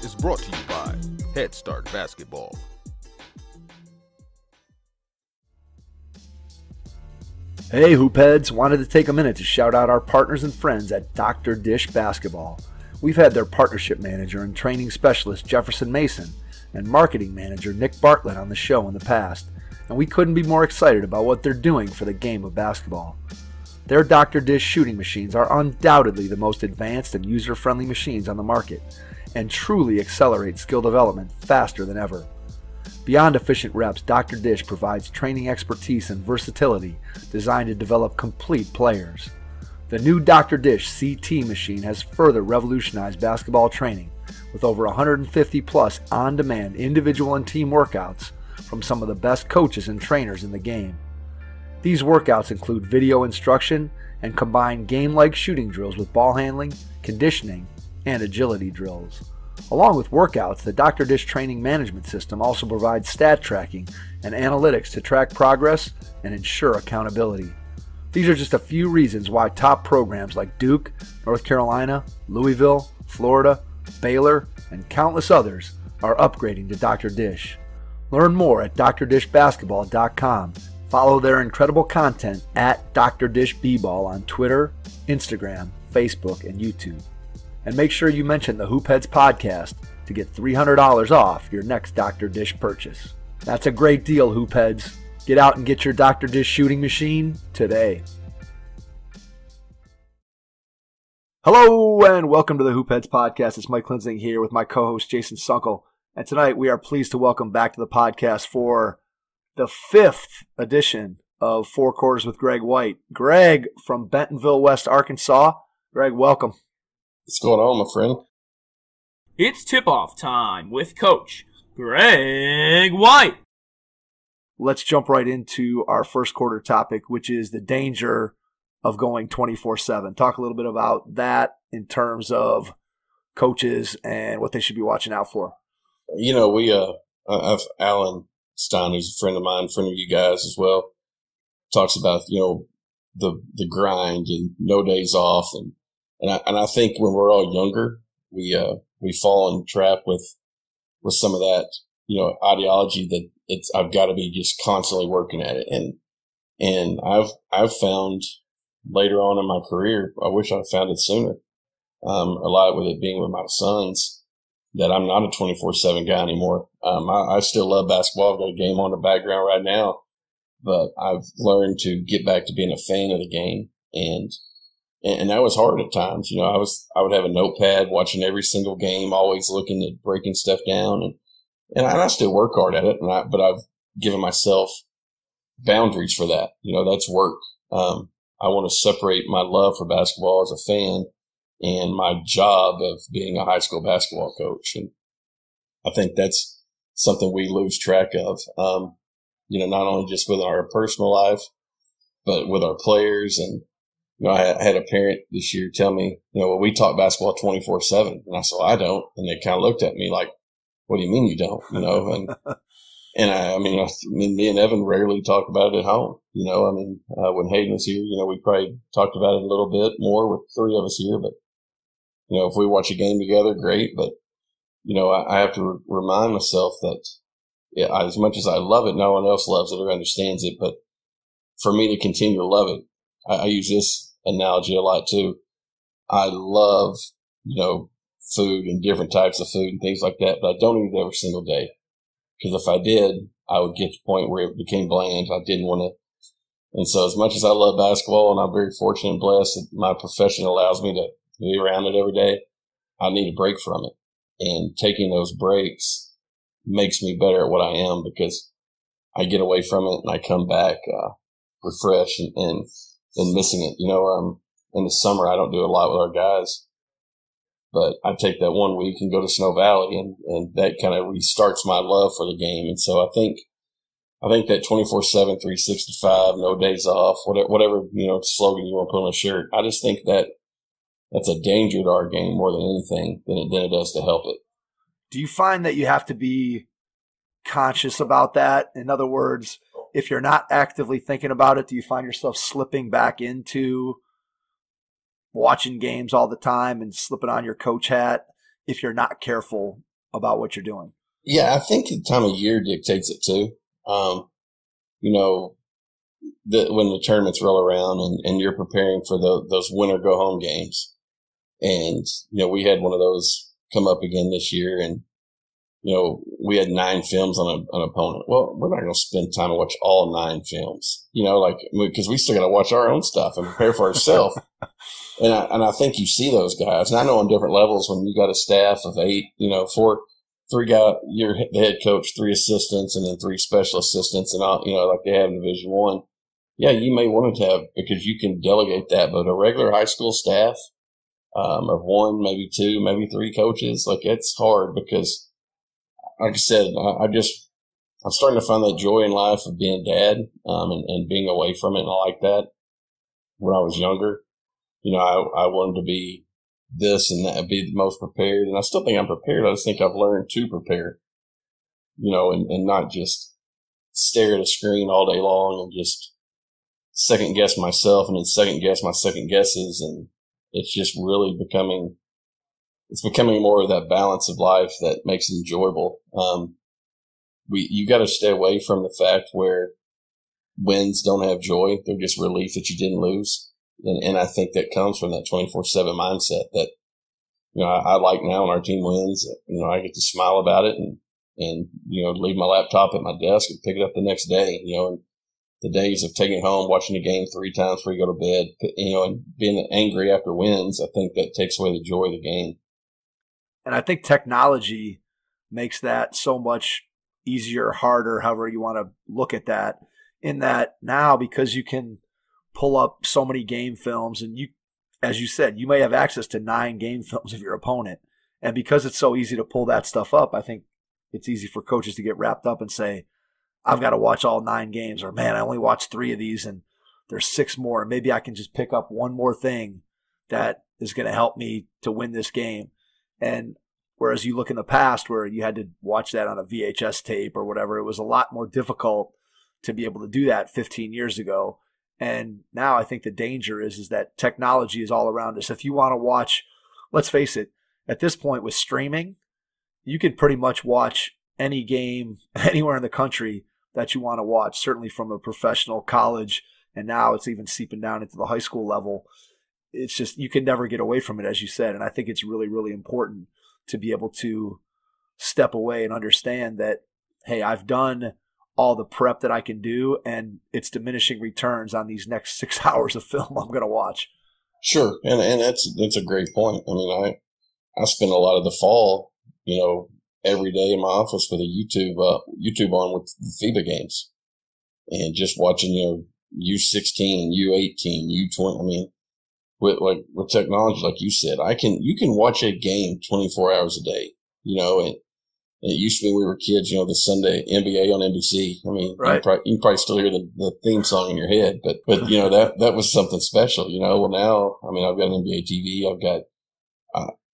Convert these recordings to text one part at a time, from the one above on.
is brought to you by Head Start Basketball. Hey Hoopheads, wanted to take a minute to shout out our partners and friends at Dr. Dish Basketball. We've had their partnership manager and training specialist Jefferson Mason and marketing manager Nick Bartlett on the show in the past, and we couldn't be more excited about what they're doing for the game of basketball. Their Dr. Dish shooting machines are undoubtedly the most advanced and user-friendly machines on the market, and truly accelerate skill development faster than ever. Beyond efficient reps, Dr. Dish provides training expertise and versatility designed to develop complete players. The new Dr. Dish CT machine has further revolutionized basketball training with over 150 plus on-demand individual and team workouts from some of the best coaches and trainers in the game. These workouts include video instruction and combine game-like shooting drills with ball handling, conditioning, and agility drills. Along with workouts, the Dr. Dish training management system also provides stat tracking and analytics to track progress and ensure accountability. These are just a few reasons why top programs like Duke, North Carolina, Louisville, Florida, Baylor, and countless others are upgrading to Dr. Dish. Learn more at drdishbasketball.com. Follow their incredible content at Dr. Dish B-Ball on Twitter, Instagram, Facebook, and YouTube. And make sure you mention the Hoopheads podcast to get $300 off your next Dr. Dish purchase. That's a great deal, Hoopheads. Get out and get your Dr. Dish shooting machine today. Hello and welcome to the Hoopheads podcast. It's Mike Linsing here with my co-host Jason Sunkel. And tonight we are pleased to welcome back to the podcast for the 5th edition of Four Quarters with Greg White. Greg from Bentonville West, Arkansas. Greg, welcome. What's going on, my friend? It's tip-off time with Coach Greg White. Let's jump right into our first quarter topic, which is the danger of going 24/7. Talk a little bit about that in terms of coaches and what they should be watching out for. You know, I've Alan Stein, who's a friend of mine, friend of you guys as well, talks about, the grind and no days off. And I think when we're all younger, we fall in trap with some of that, ideology that I've got to be just constantly working at it. And I've found later on in my career, I wish I'd found it sooner. A lot with it being with my sons, that I'm not a 24/7 guy anymore. I still love basketball. I've got a game on the background right now, but I've learned to get back to being a fan of the game. And that was hard at times. I would have a notepad watching every single game, always looking at breaking stuff down. And I still work hard at it, but I've given myself boundaries for that. That's work. I want to separate my love for basketball as a fan and my job of being a high school basketball coach. And I think that's something we lose track of, not only just with our personal life, but with our players. And, I had a parent this year tell me, we talk basketball 24/7. And I said, well, I don't. And they kind of looked at me like, what do you mean you don't? And me and Evan rarely talk about it at home. When Hayden was here, we probably talked about it a little bit more with 3 of us here. But, if we watch a game together, great. But, I have to remind myself that as much as I love it, no one else loves it or understands it. But for me to continue to love it, I use this analogy a lot too. I love, food and different types of food and things like that, but I don't eat it every single day. Because if I did, I would get to the point where it became bland. I didn't want to. And so as much as I love basketball, and I'm very fortunate and blessed that my profession allows me to be around it every day, I need a break from it. And taking those breaks makes me better at what I am, because I get away from it and I come back refreshed and missing it. In the summer, I don't do a lot with our guys, but I take that 1 week and go to Snow Valley, and that kind of restarts my love for the game. And so I think that 24/7, 365, no days off, whatever, slogan you want to put on a shirt. I just think that that's a danger to our game more than anything than it does to help it. Do you find that you have to be conscious about that? In other words, if you're not actively thinking about it, do you find yourself slipping back into watching games all the time and slipping on your coach hat if you're not careful about what you're doing. Yeah, I think the time of year dictates it too. You know, when the tournaments roll around and you're preparing for those winter go home games. And, you know, we had one of those come up again this year, and, you know, we had 9 films on an opponent. Well, we're not going to spend time to watch all 9 films, you know, like, because we still got to watch our own stuff and prepare for ourselves. And I think you see those guys. And I know on different levels when you got a staff of 8, you know, 3 guys, you're the head coach, 3 assistants, and then 3 special assistants, and all, you know, like they have in Division I. Yeah, you may want to have, because you can delegate that, but a regular high school staff of 1, maybe 2, maybe 3 coaches, like it's hard because, like I said, I'm starting to find that joy in life of being a dad and being away from it and all like that. When I was younger, you know, I wanted to be this and that, be the most prepared, and I still think I'm prepared. I just think I've learned to prepare, you know, and not just stare at a screen all day long and just second guess myself and then second guess my second guesses. And it's just really becoming more of that balance of life that makes it enjoyable. You got to stay away from the fact where wins don't have joy. They're just relief that you didn't lose. And I think that comes from that 24/7 mindset that, you know, I like now when our team wins, you know, I get to smile about it and, you know, leave my laptop at my desk and pick it up the next day, you know, and the days of taking it home, watching the game 3 times before you go to bed, you know, and being angry after wins, I think that takes away the joy of the game. And I think technology makes that so much easier, harder, however you want to look at that, in that now, because you can pull up so many game films, and you, as you said, you may have access to 9 game films of your opponent. And because it's so easy to pull that stuff up, I think it's easy for coaches to get wrapped up and say, I've got to watch all 9 games, or man, I only watched 3 of these and there's 6 more. Maybe I can just pick up one more thing that is going to help me to win this game. And whereas you look in the past where you had to watch that on a VHS tape or whatever, it was a lot more difficult to be able to do that 15 years ago. And now I think the danger is that technology is all around us. If you want to watch, let's face it, at this point with streaming, you can pretty much watch any game anywhere in the country that you want to watch, certainly from a professional, college, and now it's even seeping down into the high school level. It's just, you can never get away from it, as you said. And I think it's really, really important to be able to step away and understand that, hey, I've done all the prep that I can do, and it's diminishing returns on these next 6 hours of film I'm going to watch. Sure. And that's a great point. I mean, I spend a lot of the fall, you know, every day in my office with a YouTube on with the FIBA games and just watching, you know, U16, U18, U20. I mean, with technology, like you said, you can watch a game 24 hours a day, you know, and it used to be when we were kids, you know, the Sunday NBA on NBC. I mean, right. you can probably still hear the theme song in your head, but you know, that was something special, you know. Well, now, I mean, I've got an NBA TV. I've got,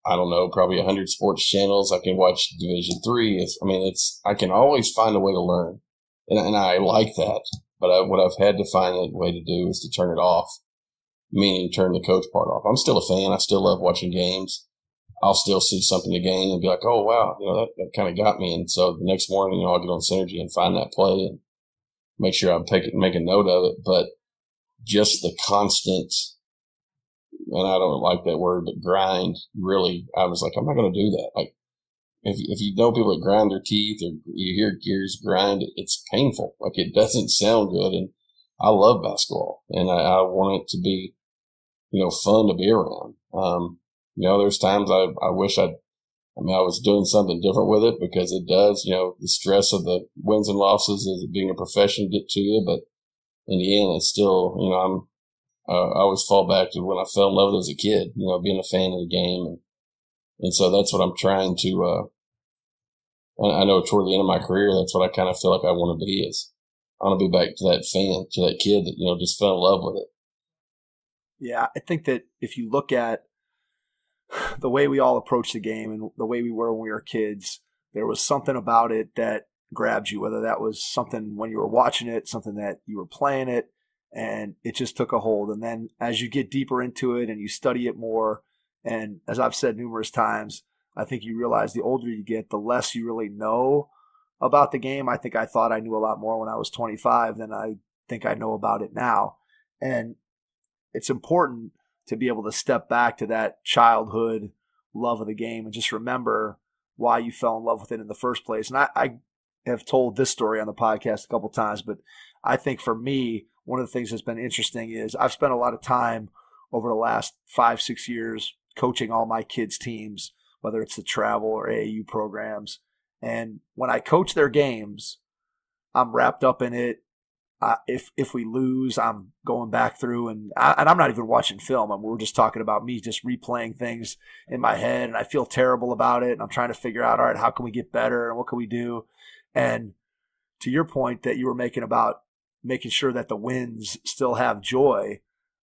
I don't know, probably 100 sports channels. I can watch Division III. I can always find a way to learn. And I like that. But what I've had to find a way to do is to turn it off, meaning turn the coach part off. I'm still a fan. I still love watching games. I'll still see something in the game and be like, oh, wow, you know, that kind of got me. And so the next morning, you know, I'll get on Synergy and find that play and make sure I'm make a note of it. But just the constant, and I don't like that word, but grind, really, I was like, I'm not going to do that. Like, if you know people that grind their teeth or you hear gears grind, it's painful. Like, it doesn't sound good. And I love basketball, and I want it to be, you know, fun to be around. You know, there's times I wish I was doing something different with it, because it does, you know, the stress of the wins and losses as being a profession get to you. But in the end, it's still, you know, I always fall back to when I fell in love with it as a kid, you know, being a fan of the game. And so that's what I'm trying to, I know toward the end of my career, that's what I kind of feel like I want to be, is I want to be back to that fan, to that kid that, you know, just fell in love with it. Yeah, I think that if you look at the way we all approach the game and the way we were when we were kids, there was something about it that grabbed you, whether that was something when you were watching it, something that you were playing it, and it just took a hold. And then as you get deeper into it and you study it more, and as I've said numerous times, I think you realize the older you get, the less you really know about the game. I think I thought I knew a lot more when I was 25 than I think I know about it now. And it's important to be able to step back to that childhood love of the game and just remember why you fell in love with it in the first place. And I have told this story on the podcast a couple of times, but I think for me, one of the things that's been interesting is I've spent a lot of time over the last 5-6 years coaching all my kids' teams, whether it's the travel or AAU programs. And when I coach their games, I'm wrapped up in it. If we lose, I'm going back through and I'm not even watching film. We're just talking about me just replaying things in my head, and I feel terrible about it. And I'm trying to figure out, all right, how can we get better and what can we do? And to your point that you were making about making sure that the wins still have joy,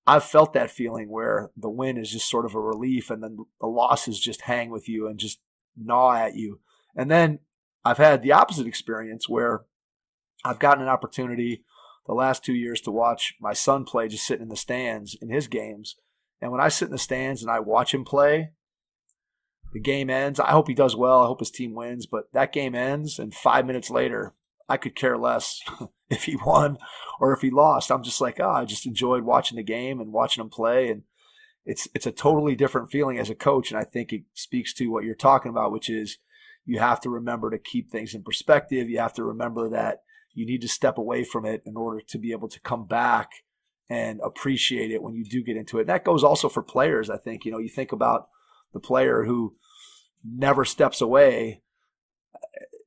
I've felt that feeling where the win is just sort of a relief and then the losses just hang with you and just gnaw at you. And then I've had the opposite experience where I've gotten an opportunity the last 2 years to watch my son play, just sitting in the stands in his games. And when I sit in the stands and I watch him play, the game ends. I hope he does well. I hope his team wins. But that game ends, and 5 minutes later, I could care less if he won or if he lost. I'm just like, I just enjoyed watching the game and watching him play. And it's a totally different feeling as a coach. And I think it speaks to what you're talking about, which is you have to remember to keep things in perspective. You have to remember that you need to step away from it in order to be able to come back and appreciate it when you do get into it. And that goes also for players, I think. You think about the player who never steps away,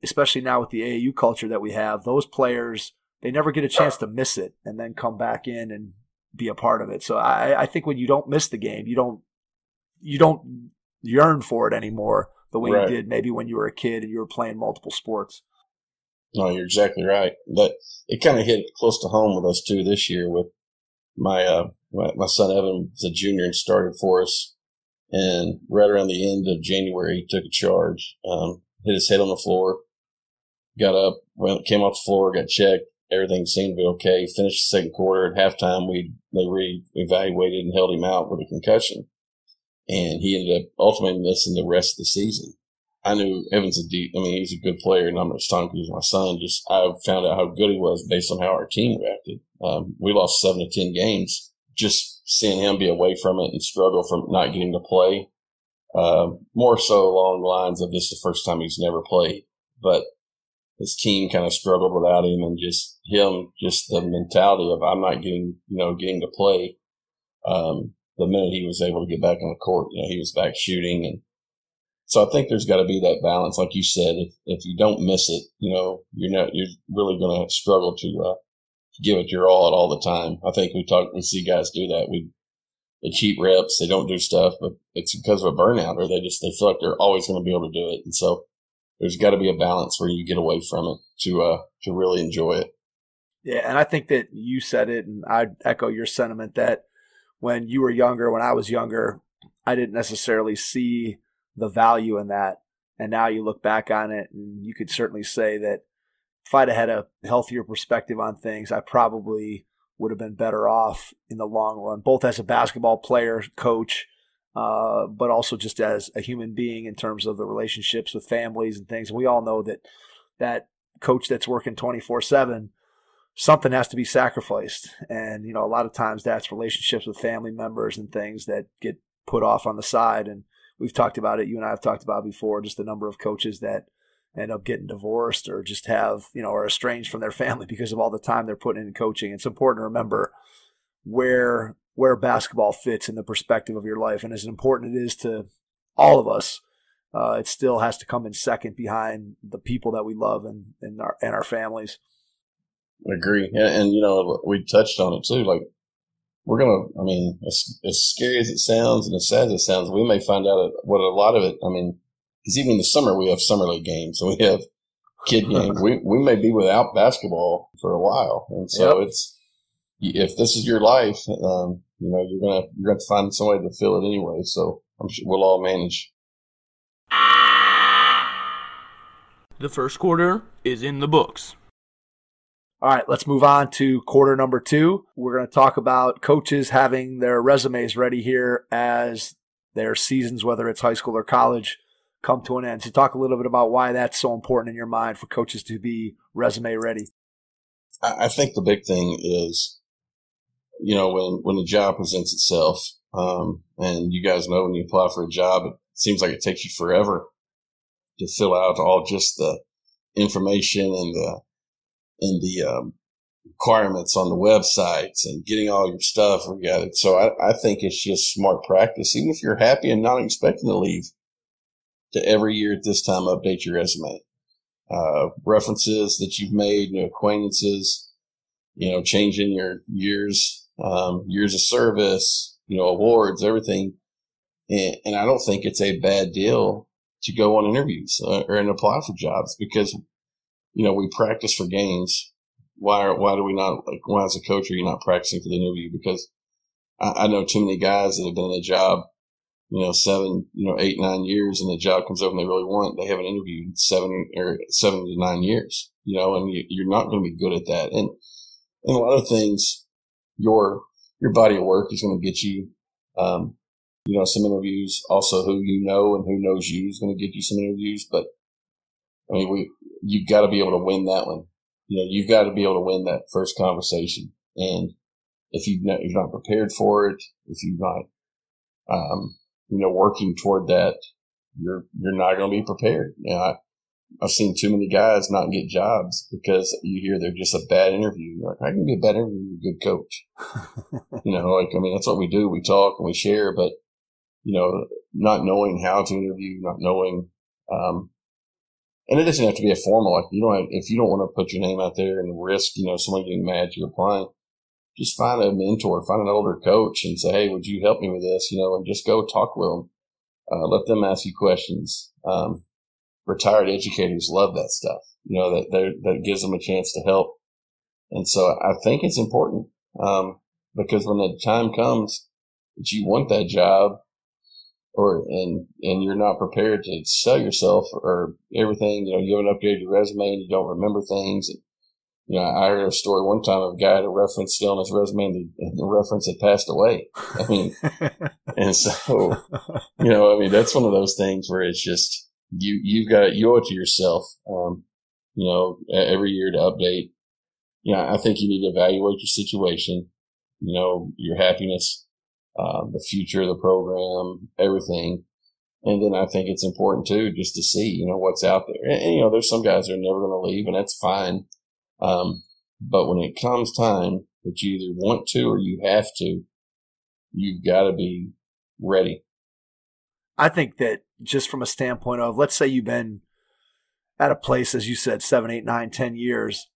especially now with the AAU culture that we have. Those players, they never get a chance to miss it and then come back in and be a part of it. So I think when you don't miss the game, you don't yearn for it anymore the way you did maybe when you were a kid and you were playing multiple sports. No, you're exactly right. But it kind of hit close to home with us too this year. With my son Evan was a junior and started for us, and right around the end of January, he took a charge, hit his head on the floor, got up, came off the floor, got checked. Everything seemed to be okay. Finished the second quarter. At halftime, they re-evaluated and held him out with a concussion, and he ended up ultimately missing the rest of the season. I knew Evan's he's a good player, and I'm not just talking because he's my son. I found out how good he was based on how our team reacted. We lost 7 to 10 games. Just seeing him be away from it and struggle from not getting to play, more so along the lines of this is the first time he's never played. But his team kind of struggled without him, and just the mentality of I'm not getting to play. The minute he was able to get back on the court, he was back shooting. And so I think there's got to be that balance. Like you said, if you don't miss it, you're really going to struggle to give it your all the time. I think we see guys do that. They cheat reps, they don't do stuff, but it's because of a burnout, or they feel like they're always going to be able to do it. And so there's got to be a balance where you get away from it to really enjoy it. Yeah, and I think that you said it, and I'd echo your sentiment that when you were younger, when I was younger, I didn't necessarily see the value in that. And now you look back on it, and you could certainly say that if I'd had a healthier perspective on things, I probably would have been better off in the long run, both as a basketball player, coach, but also just as a human being in terms of the relationships with families and things. And we all know that coach that's working 24/7, something has to be sacrificed. And, a lot of times that's relationships with family members and things that get put off on the side. And we've talked about it, you and I have talked about it before, just the number of coaches that end up getting divorced or just have, are estranged from their family because of all the time they're putting in coaching. It's important to remember where basketball fits in the perspective of your life. And as important it is to all of us, it still has to come in second behind the people that we love and our families. I agree. And we touched on it too. Like, we're going to, as scary as it sounds and as sad as it sounds, we may find out what a lot of it, because even in the summer, we have summer league games, so we have kid games. We may be without basketball for a while. And so if this is your life, you're going to find some way to fill it anyway. So I'm sure we'll all manage. The first quarter is in the books. All right, let's move on to quarter number 2. We're going to talk about coaches having their resumes ready here as their seasons, whether it's high school or college, come to an end. So talk a little bit about why that's so important in your mind for coaches to be resume ready. I think the big thing is, when the job presents itself, and you guys know when you apply for a job, it seems like it takes you forever to fill out all just the information and the requirements on the websites and getting all your stuff together. So I think it's just smart practice, even if you're happy and not expecting to leave, to every year at this time update your resume. References that you've made, acquaintances, changing your years of service, awards, everything. And I don't think it's a bad deal to go on interviews or and apply for jobs because, we practice for games. Why do we not, why as a coach are you not practicing for the interview? Because I know too many guys that have been in a job, 7, 8, 9 years, and the job comes up and they really want it. They haven't interviewed 7 to 9 years, and you're not going to be good at that. And a lot of things, your body of work is going to get you, some interviews. Also, who you know and who knows you is going to get you some interviews. But I mean, you've got to be able to win that one. You've got to be able to win that first conversation. And if you're not prepared for it, if you're not, working toward that, you're not going to be prepared. I've seen too many guys not get jobs because you hear they're just a bad interview. You're like, how can you be a bad interview? You're a good coach. That's what we do. We talk and we share, but, not knowing how to interview, not knowing, and it doesn't have to be a formal, if you don't want to put your name out there and risk, somebody getting mad you're applying, just find a mentor, find an older coach and say, hey, would you help me with this? And just go talk with them. Let them ask you questions. Retired educators love that stuff, that gives them a chance to help. And so I think it's important, because when the time comes that you want that job and you're not prepared to sell yourself or everything, you haven't updated your resume and you don't remember things. And, I heard a story one time of a guy had a reference still on his resume and the reference had passed away. I mean, and so, that's one of those things where it's just, you owe it to yourself, every year to update. I think you need to evaluate your situation, your happiness, the future of the program, everything. And then I think it's important too, just to see, what's out there. And there's some guys that are never going to leave and that's fine. But when it comes time that you either want to or you have to, you've got to be ready. I think that just from a standpoint of, let's say you've been at a place, as you said, 7, 8, 9, 10 years,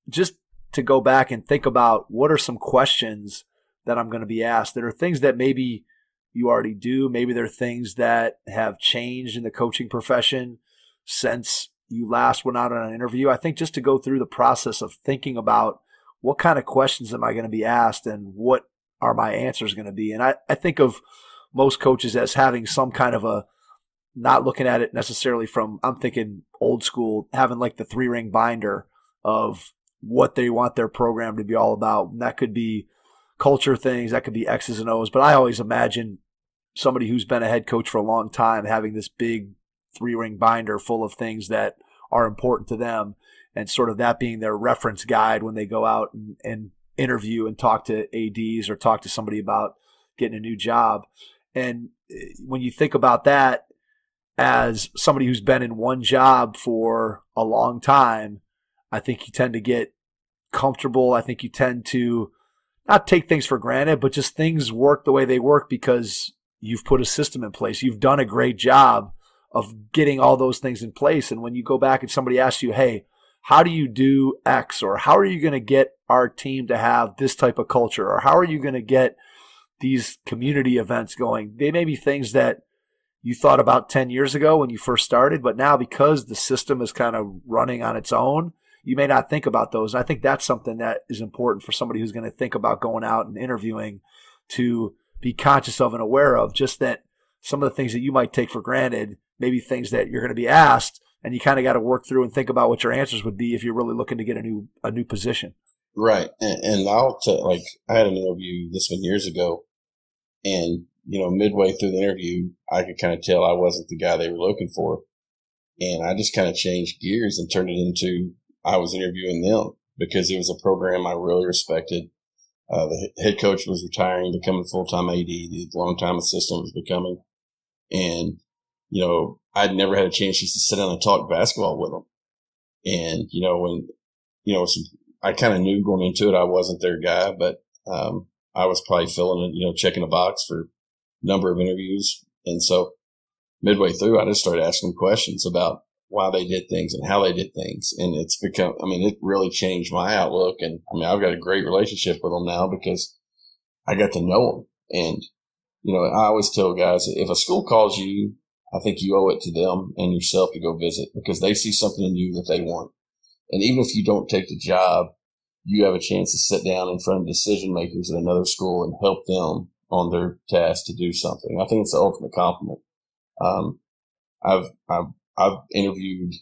just to go back and think about what are some questions that I'm going to be asked that are things that maybe you already do. Maybe they're things that have changed in the coaching profession since you last went out on an interview. I think just to go through the process of thinking about what kind of questions am I going to be asked and what are my answers going to be. And I think of most coaches as having some kind of a, not looking at it necessarily from, I'm thinking old school, having like the 3-ring binder of what they want their program to be all about. And that could be culture things, that could be X's and O's. But I always imagine somebody who's been a head coach for a long time having this big 3-ring binder full of things that are important to them, and sort of that being their reference guide when they go out and interview and talk to ADs or talk to somebody about getting a new job. And when you think about that as somebody who's been in one job for a long time, I think you tend to get comfortable. I think you tend to not take things for granted, but just things work the way they work because you've put a system in place. You've done a great job of getting all those things in place. And when you go back and somebody asks you, hey, how do you do X? Or how are you going to get our team to have this type of culture? Or how are you going to get these community events going? They may be things that you thought about 10 years ago when you first started, but now because the system is kind of running on its own, you may not think about those. And I think that's something that is important for somebody who's going to think about going out and interviewing, to be conscious of and aware of, just that some of the things that you might take for granted, maybe things that you're going to be asked, and you kind of got to work through and think about what your answers would be if you're really looking to get a new position. Right. And I'll I had an interview this one years ago, and, midway through the interview, I could kind of tell I wasn't the guy they were looking for. And I just kind of changed gears and turned it into, I was interviewing them because it was a program I really respected. The head coach was retiring, becoming full-time AD. The long-time assistant was becoming. And, I'd never had a chance just to sit down and talk basketball with them. And, I kind of knew going into it I wasn't their guy, but I was probably filling it, checking a box for a number of interviews. And so midway through, I just started asking questions about why they did things and how they did things. And it's become, it really changed my outlook. And I've got a great relationship with them now because I got to know them. And, I always tell guys, if a school calls you, I think you owe it to them and yourself to go visit because they see something in you that they want. And even if you don't take the job, you have a chance to sit down in front of decision makers at another school and help them on their task to do something. I think it's the ultimate compliment. I've interviewed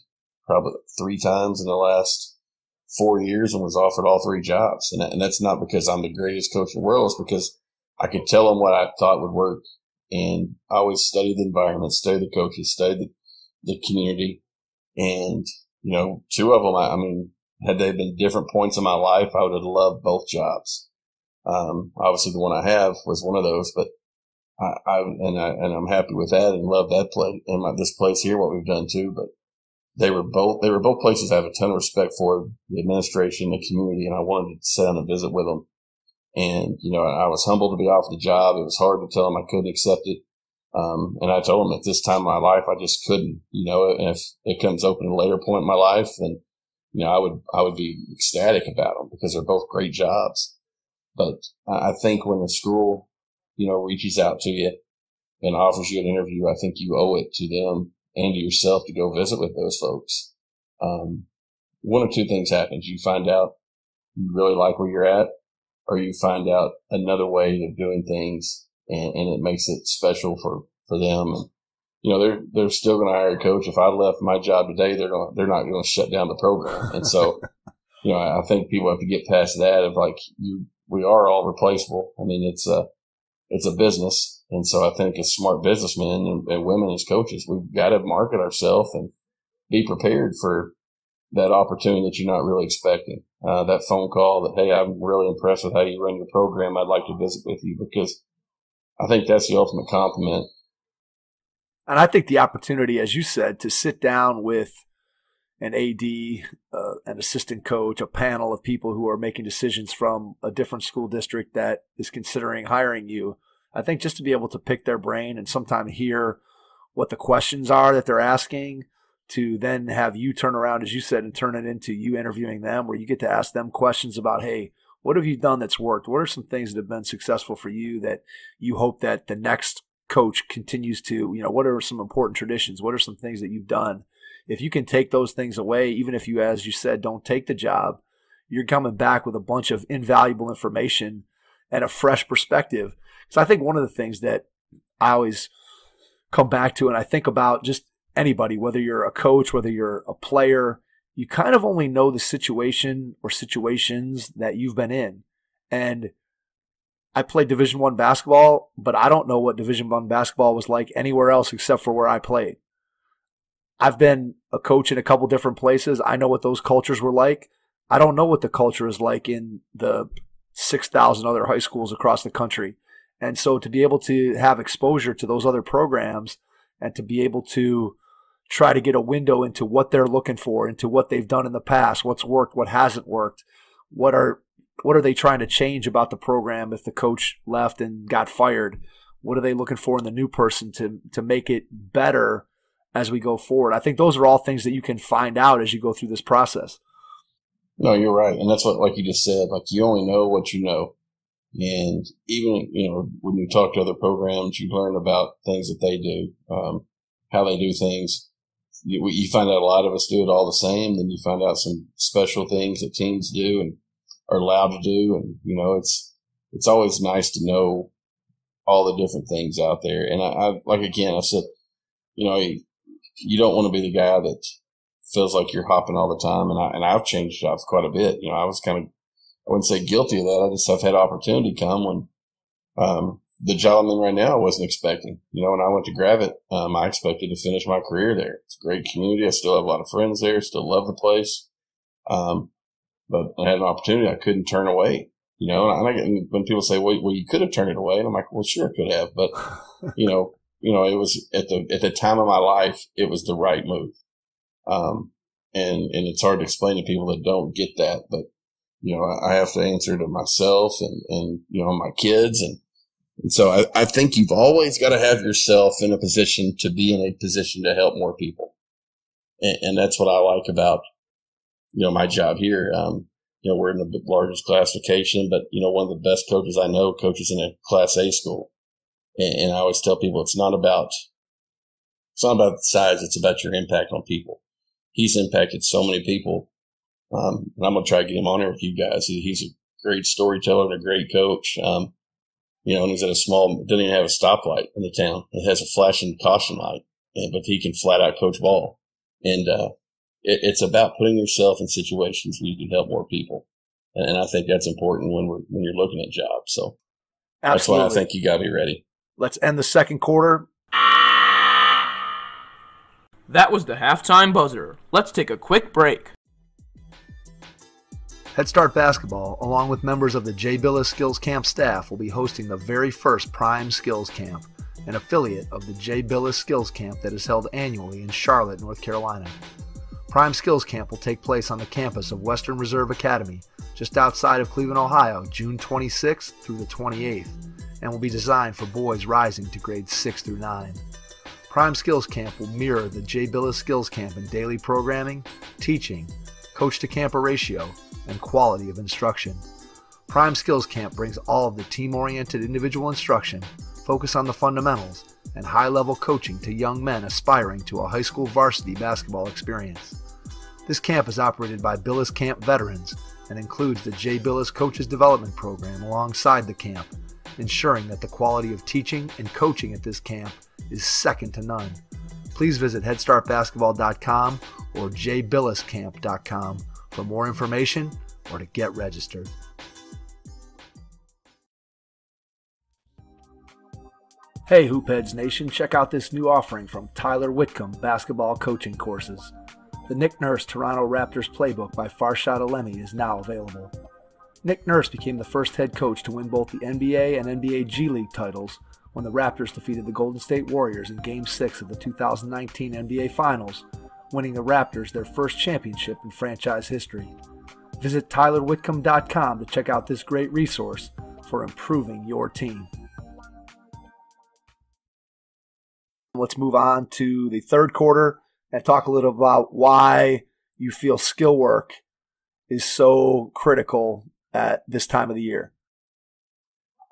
probably 3 times in the last 4 years and was offered all 3 jobs. And that's not because I'm the greatest coach in the world. It's because I could tell them what I thought would work. And I always study the environment, study the coaches, study the community. And, 2 of them, had they been different points in my life, I would have loved both jobs. Obviously the one I have was one of those, but I'm happy with that and love that place and this place here, what we've done too. But they were both places I have a ton of respect for, the administration, the community, and I wanted to sit down and visit with them. And, I was humbled to be offered the job. It was hard to tell them I couldn't accept it. And I told them at this time of my life, I just couldn't, and if it comes open at a later point in my life, then, I would be ecstatic about them because they're both great jobs. But I think when the school, reaches out to you and offers you an interview, I think you owe it to them and to yourself to go visit with those folks. One of 2 things happens. You find out you really like where you're at, or you find out another way of doing things and it makes it special for them. And, they're still going to hire a coach. If I left my job today, they're not going to shut down the program. And so, I think people have to get past that of like, we are all replaceable. It's a business. And so I think as smart businessmen and women as coaches, we've got to market ourselves and be prepared for that opportunity that you're not really expecting. That phone call that, hey, I'm really impressed with how you run your program. I'd like to visit with you, because I think that's the ultimate compliment. And I think the opportunity, as you said, to sit down with an AD, an assistant coach, a panel of people who are making decisions from a different school district that is considering hiring you, I think just to be able to pick their brain and sometimes hear what the questions are that they're asking, to then have you turn around, as you said, and turn it into you interviewing them, where you get to ask them questions about, hey, what have you done that's worked? What are some things that have been successful for you that you hope that the next coach continues to, what are some important traditions? What are some things that you've done? If you can take those things away, even if you, as you said, don't take the job, you're coming back with a bunch of invaluable information and a fresh perspective. So I think one of the things that I always come back to, and I think about just anybody, whether you're a coach, whether you're a player, you kind of only know the situation or situations that you've been in. And I played Division I basketball, but I don't know what Division I basketball was like anywhere else except for where I played. I've been a coach in a couple different places. I know what those cultures were like. I don't know what the culture is like in the 6,000 other high schools across the country. And so to be able to have exposure to those other programs and to be able to try to get a window into what they're looking for, into what they've done in the past, what's worked, what hasn't worked, what are they trying to change about the program if the coach left and got fired? What are they looking for in the new person to make it better as we go forward? I think those are all things that you can find out as you go through this process. No, you're right. And that's what, like you just said, like you only know what you know. And even, when you talk to other programs, you learn about things that they do, how they do things. You find out a lot of us do it all the same. Then you find out some special things that teams do and are allowed to do. And, it's always nice to know all the different things out there. And I said, you don't want to be the guy that feels like you're hopping all the time. And I've changed jobs quite a bit. I was kind of, I wouldn't say guilty of that. I've had opportunity come when, the job I'm in right now, I wasn't expecting. When I went to Gravette, I expected to finish my career there. It's a great community. I still have a lot of friends there. Still love the place. But I had an opportunity I couldn't turn away. And when people say, well, you could have turned it away. And I'm like, well, sure, I could have. But, it was at the time of my life, it was the right move. And it's hard to explain to people that don't get that. But, I have to answer to myself and my kids. And so I think you've always got to have yourself in a position to be in a position to help more people. And that's what I like about, my job here. We're in the largest classification, but, one of the best coaches I know coaches in a Class A school. And I always tell people it's not about the size. It's about your impact on people. He's impacted so many people. And I'm going to try to get him on here with you guys. He's a great storyteller and a great coach. And he's at doesn't even have a stoplight in the town. It has a flashing caution light, but he can flat out coach ball. And, it's about putting yourself in situations where you can help more people. And I think that's important when you're looking at jobs. So That's why I think you got to be ready. Let's end the second quarter. That was the halftime buzzer. Let's take a quick break. Head Start Basketball, along with members of the J. Billis Skills Camp staff, will be hosting the very first Prime Skills Camp, an affiliate of the J. Billis Skills Camp that is held annually in Charlotte, North Carolina. Prime Skills Camp will take place on the campus of Western Reserve Academy, just outside of Cleveland, Ohio, June 26th through the 28th, and will be designed for boys rising to grades 6 through 9. Prime Skills Camp will mirror the J. Billis Skills Camp in daily programming, teaching, coach-to-camper ratio, and quality of instruction. Prime Skills Camp brings all of the team-oriented individual instruction, focus on the fundamentals, and high-level coaching to young men aspiring to a high school varsity basketball experience. This camp is operated by Billis Camp veterans and includes the J. Billis Coaches Development Program alongside the camp, ensuring that the quality of teaching and coaching at this camp is second to none. Please visit headstartbasketball.com or jbilliscamp.com for more information or to get registered. Hey Hoopheads Nation, check out this new offering from Tyler Whitcomb Basketball Coaching Courses. The Nick Nurse Toronto Raptors Playbook by Farshad Alemi is now available. Nick Nurse became the first head coach to win both the NBA and NBA G League titles when the Raptors defeated the Golden State Warriors in Game 6 of the 2019 NBA Finals, winning the Raptors their first championship in franchise history. Visit TylerWhitcomb.com to check out this great resource for improving your team. Let's move on to the third quarter and talk a little about why you feel skill work is so critical at this time of the year.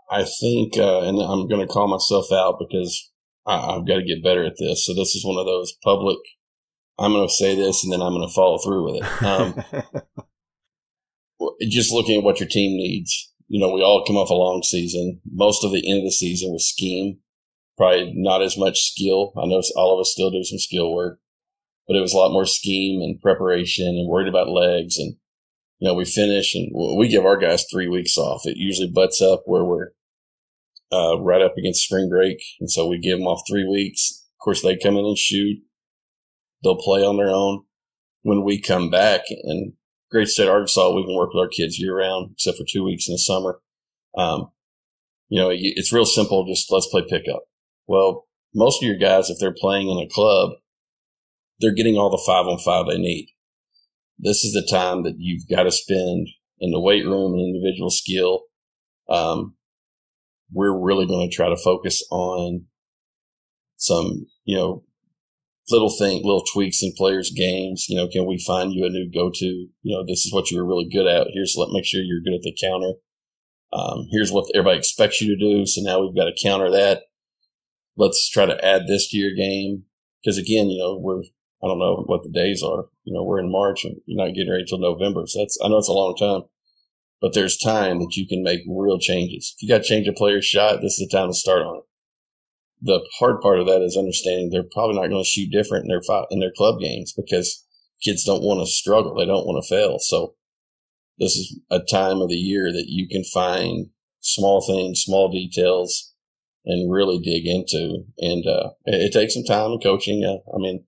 I think, and I'm going to call myself out because I've got to get better at this. So this is one of those public, I'm going to say this and then I'm going to follow through with it. Just looking at what your team needs. We all come off a long season. Most of the end of the season was scheme. Probably not as much skill. I know all of us still do some skill work, but it was a lot more scheme and preparation and worried about legs. And, we finish and we give our guys 3 weeks off. It usually butts up where we're right up against spring break. And so we give them off 3 weeks. Of course, they come in and shoot. They'll play on their own. When we come back, and Great State Arkansas, we can work with our kids year round, except for 2 weeks in the summer. It's real simple. Just let's play pickup. Well, most of your guys, if they're playing in a club, they're getting all the 5-on-5 they need. This is the time that you've got to spend in the weight room and individual skill. We're really going to try to focus on some, little tweaks in players' games. Can we find you a new go-to? This is what you were really good at. Make sure you're good at the counter. Here's what everybody expects you to do. So now we've got to counter that. Let's try to add this to your game. Because again, I don't know what the days are. We're in March and you're not getting ready until November. So I know it's a long time, but there's time that you can make real changes. If you got to change a player's shot, this is the time to start on it. The hard part of that is understanding they're probably not going to shoot different in their club games because kids don't want to struggle. They don't want to fail. So this is a time of the year that you can find small things, small details and really dig into. And it takes some time and coaching. I mean,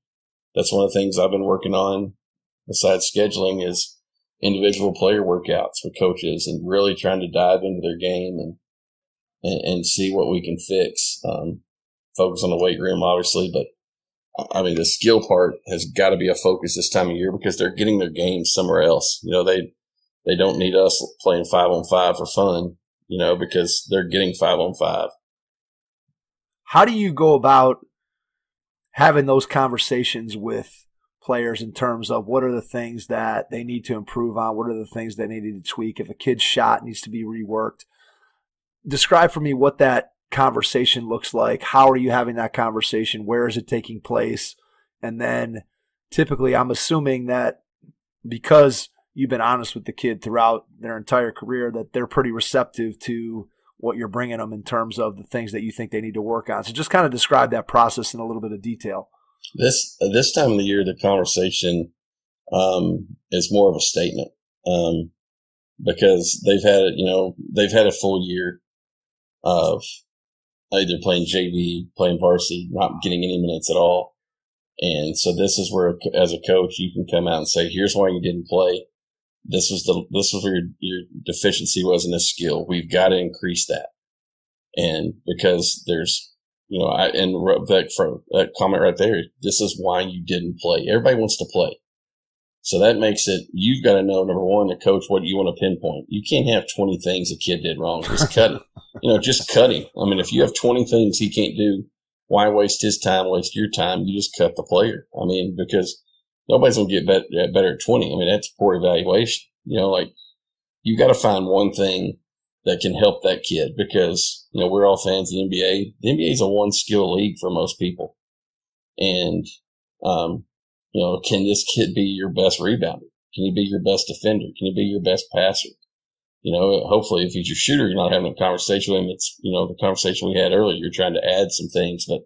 that's one of the things I've been working on besides scheduling is individual player workouts for coaches and really trying to dive into their game and see what we can fix. Focus on the weight room, obviously, but I mean, the skill part has got to be a focus this time of year because they're getting their games somewhere else. You know, they don't need us playing 5-on-5 for fun, you know, because they're getting 5-on-5. How do you go about having those conversations with players in terms of what are the things that they need to improve on? What are the things they need to tweak? If a kid's shot needs to be reworked, describe for me what that conversation looks like. How are you having that conversation? Where is it taking place? And then typically I'm assuming that because you've been honest with the kid throughout their entire career that they're pretty receptive to what you're bringing them in terms of the things that you think they need to work on. So just kind of describe that process in a little bit of detail. This time of the year, the conversation is more of a statement because they've had a full year of either playing JV, playing varsity, not getting any minutes at all. And so this is where, as a coach, you can come out and say, here's why you didn't play. This was where your deficiency was in this skill. We've got to increase that. And because there's, that comment right there, this is why you didn't play. Everybody wants to play. So that makes it, you've got to know, number one, the coach, what you want to pinpoint. You can't have 20 things a kid did wrong. Just cut him. Just cut him. I mean, if you have 20 things he can't do, why waste his time, waste your time? You just cut the player. I mean, because nobody's going to get better at 20. I mean, that's poor evaluation. You got to find one thing that can help that kid because, we're all fans of the NBA. The NBA is a one-skill league for most people. And, can this kid be your best rebounder? Can he be your best defender? Can he be your best passer? Hopefully if he's your shooter, you're not having a conversation with him. It's, the conversation we had earlier, you're trying to add some things. But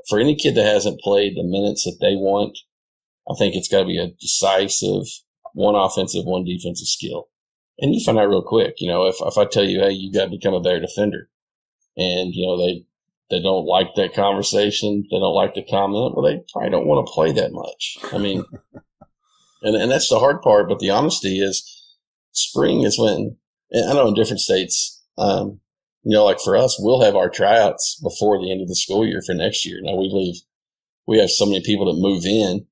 for any kid that hasn't played the minutes that they want, I think it's got to be a decisive one offensive, one defensive skill. And you find out real quick, if I tell you, hey, you got to become a better defender and, they don't like that conversation. They don't like the comment. Well, they probably don't want to play that much. I mean, and that's the hard part. But the honesty is spring is when, and I know in different states, like for us, we'll have our tryouts before the end of the school year for next year. Now we have so many people that move in.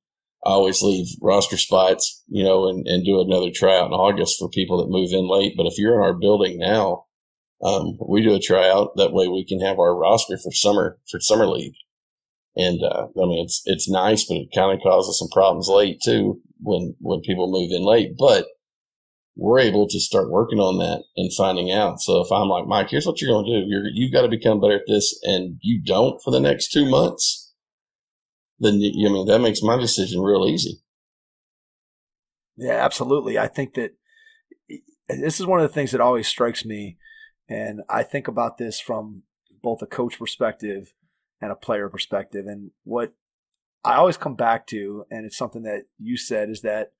I always leave roster spots, and do another tryout in August for people that move in late. But if you're in our building now, we do a tryout. That way we can have our roster for summer league. And, it's nice, but it kind of causes some problems late too when people move in late, but we're able to start working on that and finding out. So if I'm like, Mike, here's what you're going to do. You've got to become better at this and you don't for the next 2 months, then, that makes my decision real easy. Yeah, absolutely. I think that this is one of the things that always strikes me. And I think about this from both a coach perspective and a player perspective. And what I always come back to, and it's something that you said, is that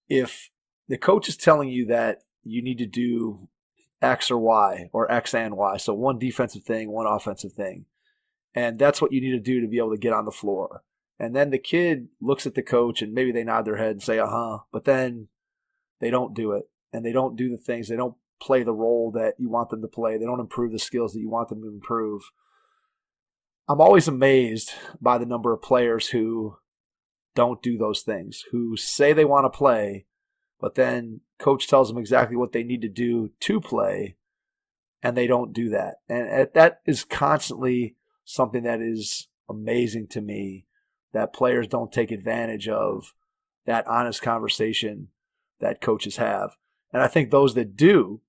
if the coach is telling you that you need to do X or Y or X and Y, so one defensive thing, one offensive thing, and that's what you need to do to be able to get on the floor. And then the kid looks at the coach and maybe they nod their head and say, but then they don't do it and they don't do the things. They don't play the role that you want them to play. They don't improve the skills that you want them to improve. I'm always amazed by the number of players who don't do those things, who say they want to play, but then coach tells them exactly what they need to do to play, and they don't do that. And that is constantly something that is amazing to me, that players don't take advantage of that honest conversation that coaches have. And I think those that do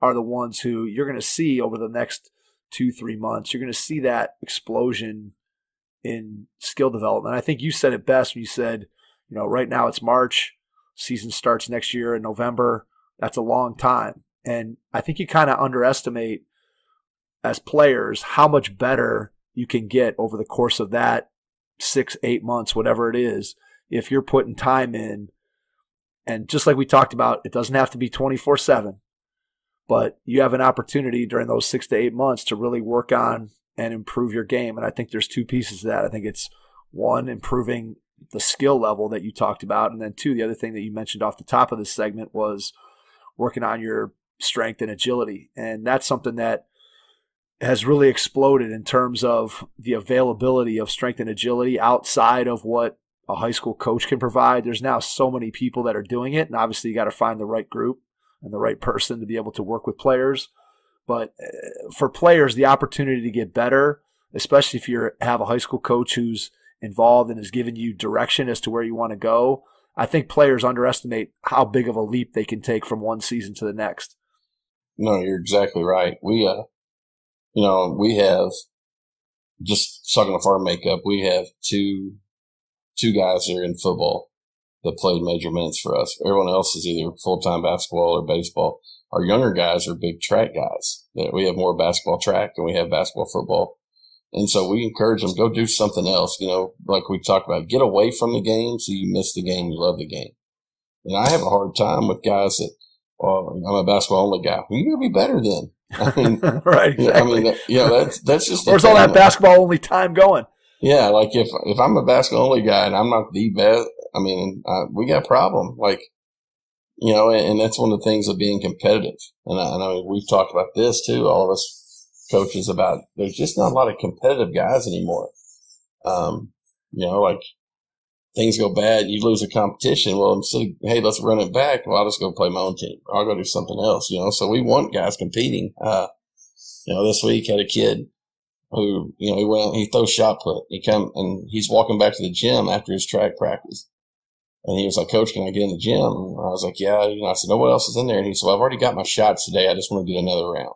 are the ones who you're going to see over the next 2-3 months. You're going to see that explosion in skill development. I think you said it best when you said, right now it's March, season starts next year in November. That's a long time. And I think you kind of underestimate as players how much better you can get over the course of that 6-8 months, whatever it is, if you're putting time in. And just like we talked about, it doesn't have to be 24/7. but you have an opportunity during those 6 to 8 months to really work on and improve your game. And I think there's two pieces to that. I think it's one, improving the skill level that you talked about. And then two, the other thing that you mentioned off the top of this segment was working on your strength and agility. And that's something that has really exploded in terms of the availability of strength and agility outside of what a high school coach can provide. There's now so many people that are doing it. And obviously you got to find the right group and the right person to be able to work with players. But for players, the opportunity to get better, especially if you have a high school coach who's involved and is giving you direction as to where you want to go, I think players underestimate how big of a leap they can take from one season to the next. No, you're exactly right. We have, just talking off our makeup, we have two guys that are in football that played major minutes for us. Everyone else is either full-time basketball or baseball. Our younger guys are big track guys. We have more basketball track than we have basketball football. And so we encourage them, go do something else, like we talked about, get away from the game so you miss the game, you love the game. And I have a hard time with guys that, I'm a basketball only guy. Well, you gotta be better then. I mean, right, exactly. That's just where's all that basketball only time going? Yeah, like if I'm a basketball only guy and I'm not the best, we got a problem. Like, and that's one of the things of being competitive. And I know we've talked about this too, all of us coaches, about there's just not a lot of competitive guys anymore. Like things go bad, you lose a competition. Well, instead of, hey, let's run it back, well, I'll just go play my own team. I'll go do something else, So we want guys competing. This week had a kid who, he throws shot put. He's walking back to the gym after his track practice. And he was like, Coach, can I get in the gym? And I was like, yeah. I said, no, what else is in there? And he said, well, I've already got my shots today. I just want to get another round.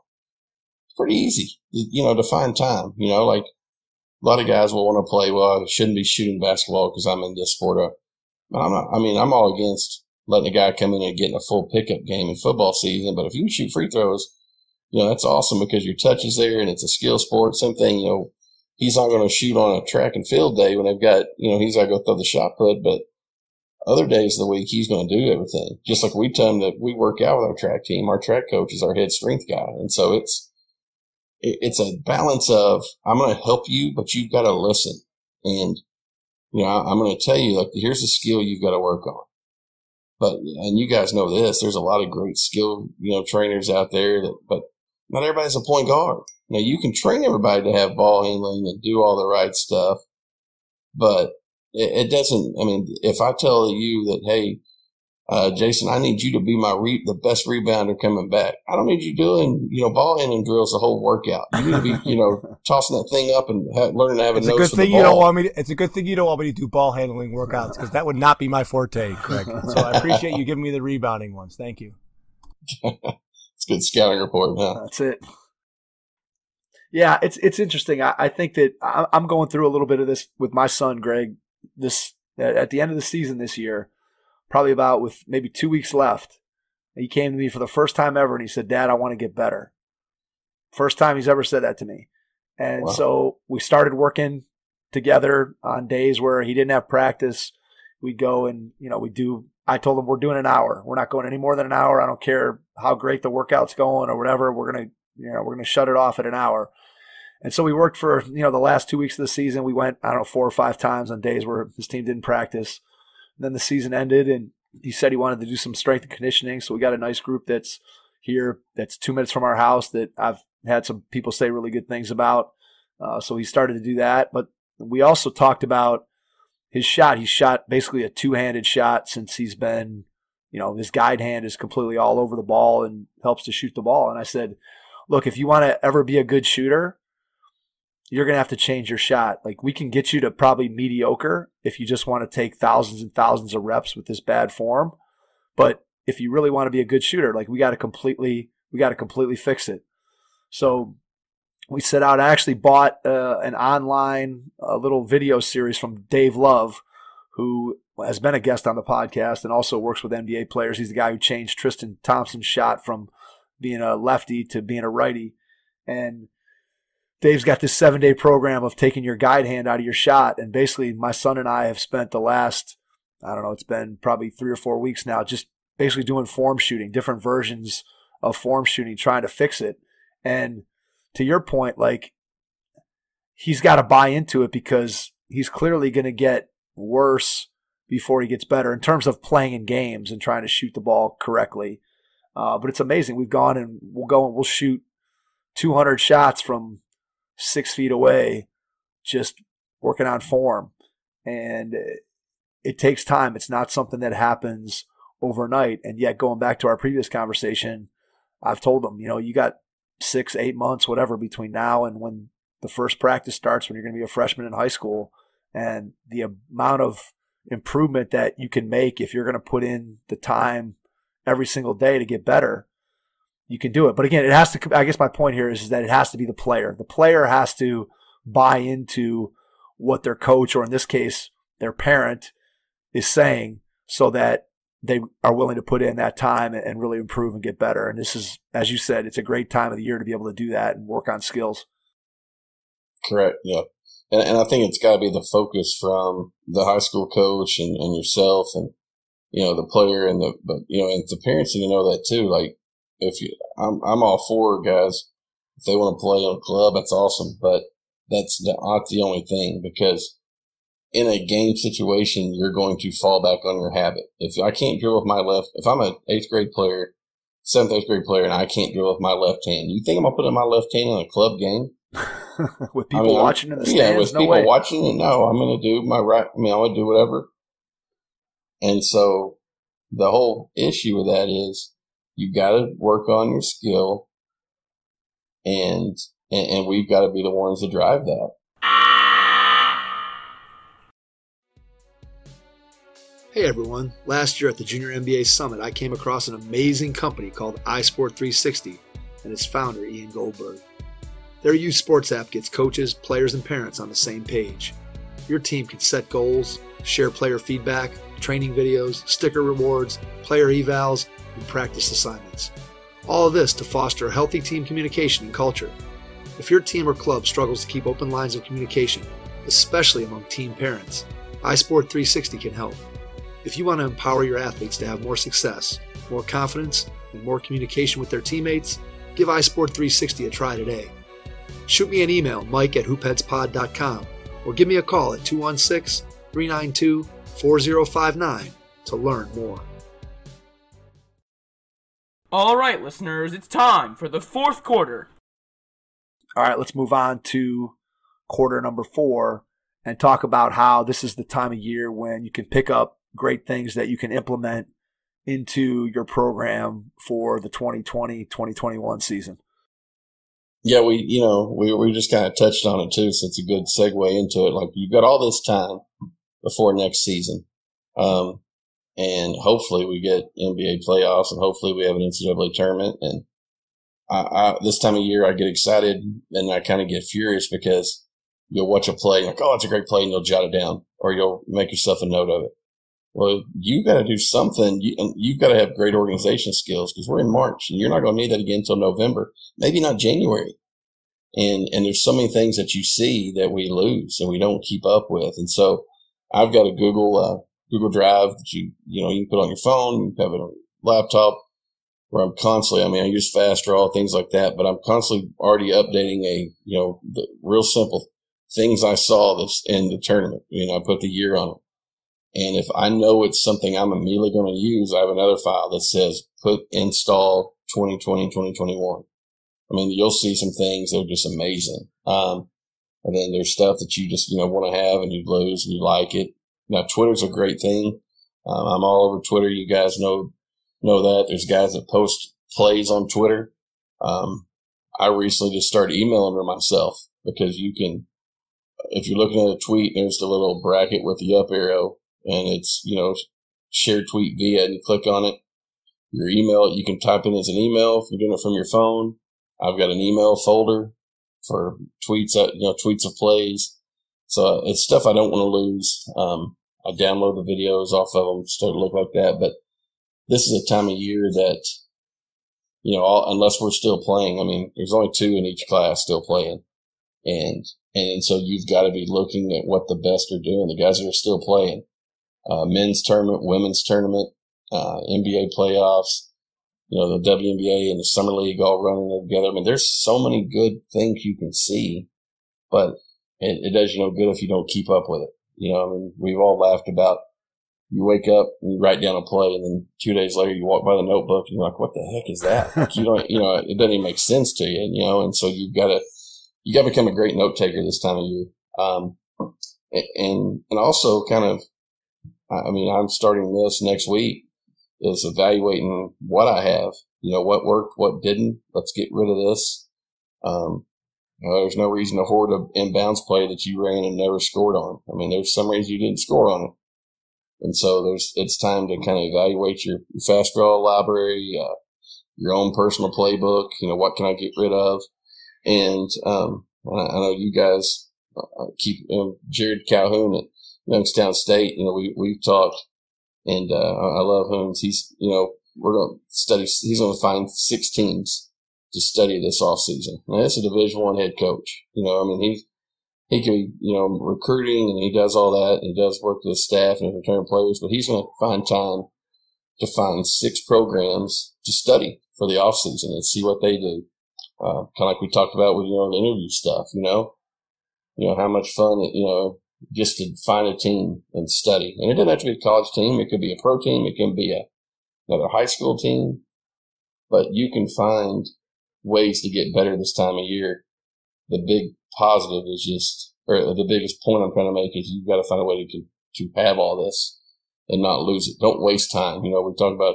It's pretty easy, to find time, like a lot of guys will want to play. Well, I shouldn't be shooting basketball because I'm in this sport. But I'm all against letting a guy come in and getting a full pickup game in football season. But if you can shoot free throws, that's awesome because your touch is there and it's a skill sport. Same thing, he's not going to shoot on a track and field day when they've got, he's got to go throw the shot put, but other days of the week, he's going to do everything. Just like we tell him that we work out with our track team. Our track coach is our head strength guy. And so it's a balance of, I'm going to help you, but you've got to listen. And, I'm going to tell you, like, here's a skill you've got to work on. And you guys know this, there's a lot of great skill, trainers out there but not everybody's a point guard. Now you can train everybody to have ball handling and do all the right stuff, but it doesn't, if I tell you that, hey, Jason, I need you to be the best rebounder coming back. I don't need you doing, ball handling drills the whole workout. You need to be, tossing that thing up and learning to have a nose for the ball. It's a good thing you don't want me to do ball handling workouts because that would not be my forte, Craig. So I appreciate you giving me the rebounding ones. Thank you. It's a good scouting report, huh? That's it. Yeah, it's interesting. I think that I'm going through a little bit of this with my son, Greg. At the end of the season this year, probably about with maybe 2 weeks left, he came to me for the first time ever and he said, Dad, I want to get better. First time he's ever said that to me. And wow. So we started working together on days where he didn't have practice. We'd go and, I told him we're doing an hour. We're not going any more than an hour. I don't care how great the workout's going or whatever. We're going to shut it off at an hour. And so we worked for, the last 2 weeks of the season. We went, 4 or 5 times on days where his team didn't practice. And then the season ended and he said he wanted to do some strength and conditioning. So we got a nice group that's here, that's 2 minutes from our house that I've had some people say really good things about. So he started to do that. But we also talked about his shot. He shot basically a two-handed shot since he's been, his guide hand is completely all over the ball and helps to shoot the ball. And I said, look, if you want to ever be a good shooter, you're going to have to change your shot. Like, we can get you to probably mediocre if you just want to take thousands and thousands of reps with this bad form. But if you really want to be a good shooter, like, we got to completely fix it. So we set out. I actually bought an online little video series from Dave Love, who has been a guest on the podcast and also works with NBA players. He's the guy who changed Tristan Thompson's shot from being a lefty to being a righty. And Dave's got this 7-day program of taking your guide hand out of your shot. And basically my son and I have spent the last, it's been probably 3 or 4 weeks now, just basically doing form shooting, different versions of form shooting, trying to fix it. And to your point, like, he's got to buy into it because he's clearly going to get worse before he gets better in terms of playing in games and trying to shoot the ball correctly. But it's amazing. We've gone and we'll shoot 200 shots from 6 feet away, just working on form. And it takes time. It's not something that happens overnight. And yet, going back to our previous conversation, I've told them, you got 6-8 months, whatever, between now and when the first practice starts, when you're going to be a freshman in high school. And the amount of improvement that you can make if you're going to put in the time every single day to get better, you can do it. But again, it has to, I guess my point here is that it has to be the player. The player has to buy into what their coach, or in this case, their parent, is saying, so that they are willing to put in that time and really improve and get better. And this is, as you said, it's a great time of the year to be able to do that and work on skills. Correct. Yeah. And I think it's got to be the focus from the high school coach and yourself and, the player and and the parents need to know that too. Like, I'm all for guys, if they want to play on a club, that's awesome. But that's not the only thing, because in a game situation, you're going to fall back on your habit. If I can't drill with my left, if I'm an 8th grade player, 7th, 8th grade player, and I can't drill with my left hand, you think I'm going to put in my left hand in a club game? With people watching in the stands? Yeah, with people watching it, no, I'm going to do my right. I'm going to do whatever. And so the whole issue with that is you've got to work on your skill, and we've got to be the ones to drive that. Hey everyone, last year at the Junior NBA Summit, I came across an amazing company called iSport360 and its founder, Ian Goldberg. Their youth sports app gets coaches, players, and parents on the same page. Your team can set goals, share player feedback, training videos, sticker rewards, player evals, and practice assignments. All of this to foster a healthy team communication and culture. If your team or club struggles to keep open lines of communication, especially among teen parents, iSport360 can help. If you want to empower your athletes to have more success, more confidence, and more communication with their teammates, give iSport360 a try today. Shoot me an email, mike@hoopheadspod.com, or give me a call at 216-392-4059 to learn more. All right, listeners, it's time for the fourth quarter. All right, let's move on to quarter number 4 and talk about how this is the time of year when you can pick up great things that you can implement into your program for the 2020-2021 season. Yeah, we just kind of touched on it too, so it's a good segue into it. Like, you've got all this time before next season, and hopefully we get NBA playoffs, and hopefully we have an NCAA tournament. And I this time of year, I get excited and I kind of get furious because you'll watch a play, like, oh, it's a great play, and you'll jot it down, or you'll make yourself a note of it. Well, you got to do something. You've got to have great organization skills, because we're in March, and you're not going to need that again until November, maybe not January. And there's so many things that you see that we lose and we don't keep up with. And so I've got a Google Drive that you can put on your phone, you can have it on your laptop, where I'm constantly, I use fast draw, things like that, but I'm constantly already updating the real simple things I saw this in the tournament. I put the year on it. And if I know it's something I'm immediately going to use, I have another file that says install 2020, 2021. You'll see some things that are just amazing. And then there's stuff that you just, want to have and you lose and you like it. Now, Twitter's a great thing. I'm all over Twitter. You guys know that. There's guys that post plays on Twitter. I recently just started emailing her myself, because you can, if you're looking at a tweet, there's the little bracket with the up arrow, and it's, shared tweet via, and you click on it. Your email, you can type in as an email if you're doing it from your phone. I've got an email folder for tweets, tweets of plays. So it's stuff I don't want to lose. I download the videos off of them, start to look like that. But this is a time of year that, unless we're still playing, there's only 2 in each class still playing. And so you've got to be looking at what the best are doing, the guys that are still playing. Men's tournament, women's tournament, NBA playoffs. the WNBA and the Summer League all running there together. I mean, there's so many good things you can see, but it does you no good if you don't keep up with it. I mean, we've all laughed about you wake up and you write down a play, and then 2 days later you walk by the notebook and you're like, what the heck is that? Like, you don't, it doesn't even make sense to you, and so you got to become a great note taker this time of year. And also kind of, I mean, I'm starting this next week is evaluating what I have, what worked, what didn't. Let's get rid of this. There's no reason to hoard an inbounds play that you ran and never scored on. I mean, there's some reason you didn't score on it. And so it's time to kind of evaluate your fast draw library, your own personal playbook. What can I get rid of? And I know you guys keep Jared Calhoun at Youngstown State. We've talked, and I love Hoons. He's we're going to study. He's going to find 6 teams to study this off season. Now, that's a Division I head coach. I mean, he can be, recruiting, and he does all that, and he does work with his staff and return players, but he's going to find time to find 6 programs to study for the off season and see what they do. Kind of like we talked about with, the interview stuff, how much fun, just to find a team and study. And it doesn't have to be a college team. It could be a pro team. It can be another high school team, but you can find ways to get better this time of year. The big positive is or the biggest point I'm trying to make is you've got to find a way to have all this and not lose it. Don't waste time. We talk about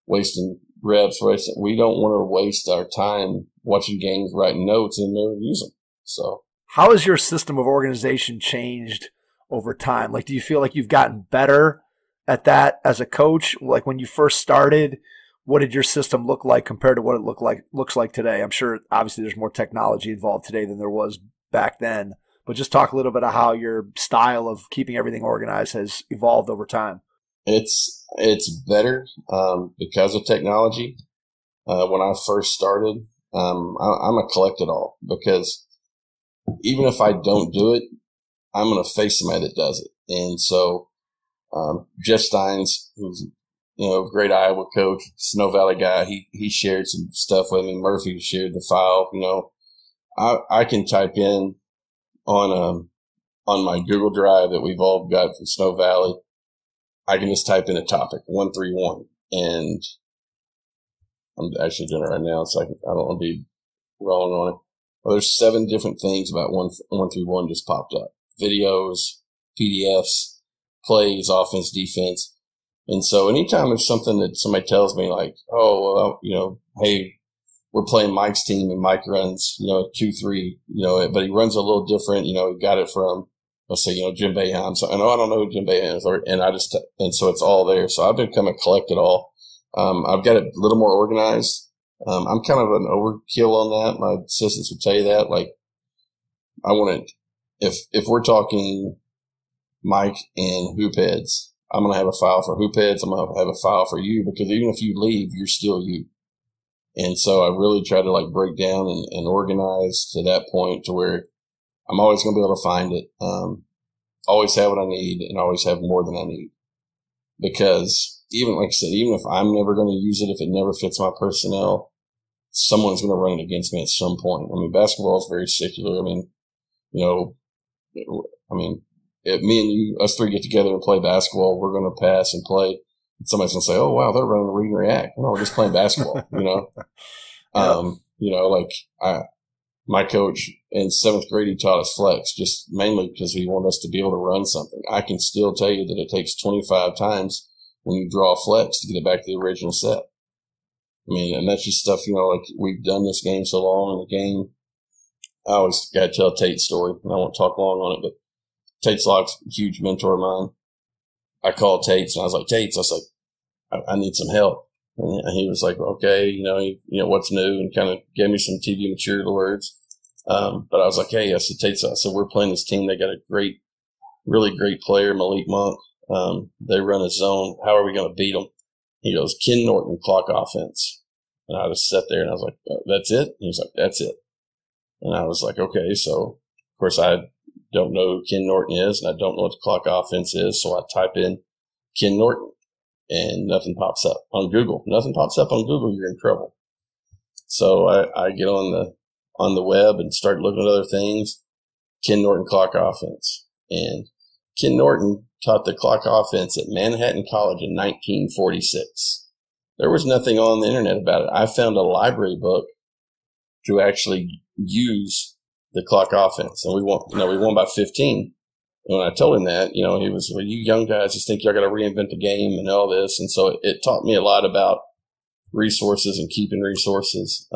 wasting reps. We don't want to waste our time watching games, writing notes, and never use them. So, how has your system of organization changed over time? Like, do you feel like you've gotten better at that as a coach? Like when you first started, what did your system look like compared to what it looks like today? I'm sure obviously there's more technology involved today than there was back then, but just talk a little bit of how your style of keeping everything organized has evolved over time. It's better because of technology. When I first started, I'm a collect it all, because even if I don't do it, I'm going to face somebody that does it. And so Jeff Steins, who's great Iowa coach, Snow Valley guy, he shared some stuff with me. Murphy shared the file. I can type in on my Google Drive that we've all got from Snow Valley. I can just type in a topic 131, and I'm actually doing it right now, so I don't want to be wrong on it. Well, there's 7 different things about 131 just popped up: videos, PDFs, plays, offense, defense. And so anytime there's something that somebody tells me like, oh, well, hey, we're playing Mike's team and Mike runs, 2-3, but he runs a little different. He got it from, let's say, Jim Boeheim. So I don't know who Jim Boeheim is, and so it's all there. So I've become a collect it all. I've got it a little more organized. I'm kind of an overkill on that. My assistants would tell you that. Like, I want to, if we're talking Mike and hoop heads, I'm going to have a file for hoop heads. I'm going to have a file for you, because even if you leave, you're still you. And so I really try to break down and organize to that point to where I'm always going to be able to find it. Always have what I need, and always have more than I need. Because even, like I said, even if I'm never going to use it, if it never fits my personnel, someone's going to run it against me at some point. I mean, basketball is very secular. I mean, if me and you, us 3 get together and play basketball, we're going to pass and play. And somebody's going to say, oh, wow, they're running read and react. No, we're just playing basketball, my coach in 7th grade, he taught us flex, just mainly because he wanted us to be able to run something. I can still tell you that it takes 25 times when you draw flex to get it back to the original set. I mean, and that's just stuff, we've done this game so long in the game. I always got to tell Tate's story, and I won't talk long on it, but Tate's Lock's a huge mentor of mine. I called Tate's, and I was like, Tate's, I was like, I need some help. And he was like, okay, what's new, and kind of gave me some TV material words. But I was like, hey, I said, Tate's, I said, we're playing this team. They got a really great player, Malik Monk. They run a zone. How are we going to beat them? He goes, Ken Norton, clock offense. And I just sat there and I was like, that's it? And he was like, that's it. And I was like, okay. So, of course, I don't know who Ken Norton is, and I don't know what the clock offense is. So I type in Ken Norton. and nothing pops up on Google. Nothing pops up on Google, you're in trouble. So I get on the web and start looking at other things. Ken Norton clock offense. And Ken Norton taught the clock offense at Manhattan College in 1946. There was nothing on the internet about it. I found a library book to actually use the clock offense. And we won by 15. And when I told him that, he was, well, you young guys just think y'all got to reinvent the game and all this. And so it taught me a lot about resources and keeping resources.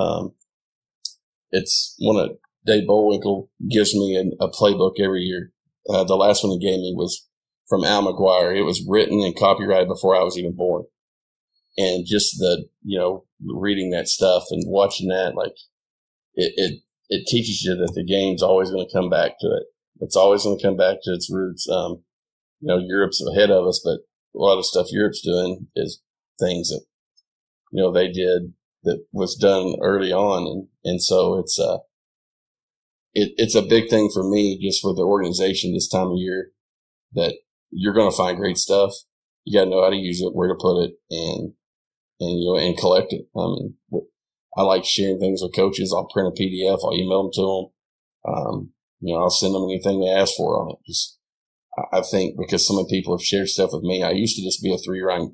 It's one of Dave Bullwinkle gives me a playbook every year. The last one he gave me was from Al McGuire. It was written and copyrighted before I was even born. And just reading that stuff and watching that, like it teaches you that the game's always going to come back to it. It's always going to come back to its roots. Europe's ahead of us, but a lot of stuff Europe's doing is things that, they did that was done early on. And so it's a big thing for me just with the organization this time of year that you're going to find great stuff. You got to know how to use it, where to put it, and collect it. I mean, I like sharing things with coaches. I'll print a PDF. I'll email them to them. I'll send them anything they ask for on it. I think because so many people have shared stuff with me, I used to just be a three ring